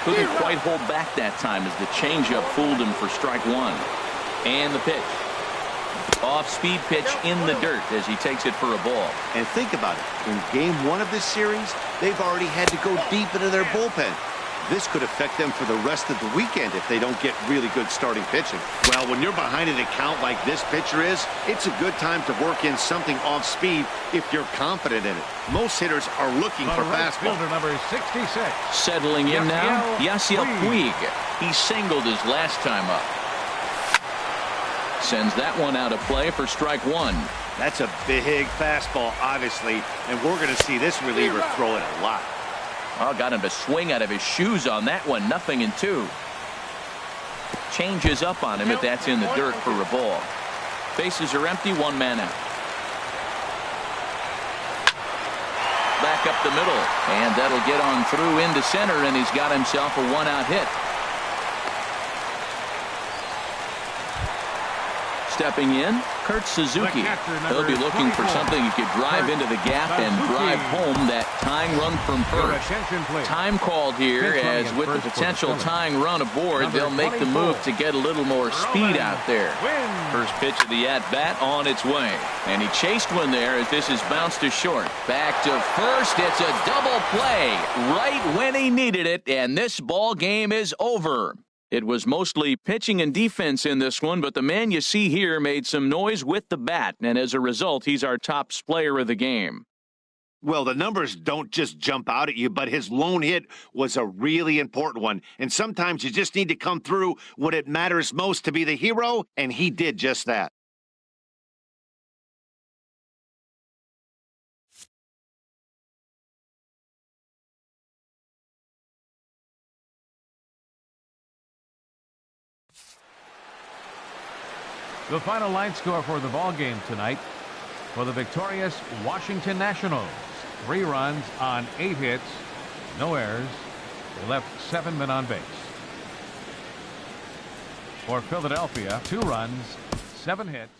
Couldn't quite hold back that time as the changeup fooled him for strike 1. And the pitch. Off-speed pitch in the dirt as he takes it for a ball. And think about it. In game 1 of this series, they've already had to go deep into their bullpen. This could affect them for the rest of the weekend if they don't get really good starting pitching. Well, when you're behind an account like this pitcher is, it's a good time to work in something off speed if you're confident in it. Most hitters are looking for fastball. Fielder number 66. Settling in now, Yasiel Puig. He singled his last time up. Sends that one out of play for strike 1. That's a big fastball, obviously, and we're going to see this reliever throw it a lot. Oh, got him to swing out of his shoes on that one. 0-2. Changes up on him if that's in the dirt for a ball. Bases are empty. 1 man out. Back up the middle, and that'll get on through into center, and he's got himself a 1-out hit. Stepping in, Kurt Suzuki. He'll be looking for something he could drive into the gap and drive home that tying run from first. Time called here, as with the potential tying run aboard, they'll make the move to get a little more speed out there. First pitch of the at-bat on its way. And he chased one there as this is bounced to short. Back to first. It's a double play right when he needed it, and this ball game is over. It was mostly pitching and defense in this one, but the man you see here made some noise with the bat, and as a result, he's our top player of the game. Well, the numbers don't just jump out at you, but his lone hit was a really important one. And sometimes you just need to come through when it matters most to be the hero, and he did just that. The final line score for the ball game tonight for the victorious Washington Nationals. 3 runs on 8 hits, no errors. They left 7 men on base. For Philadelphia, 2 runs, 7 hits.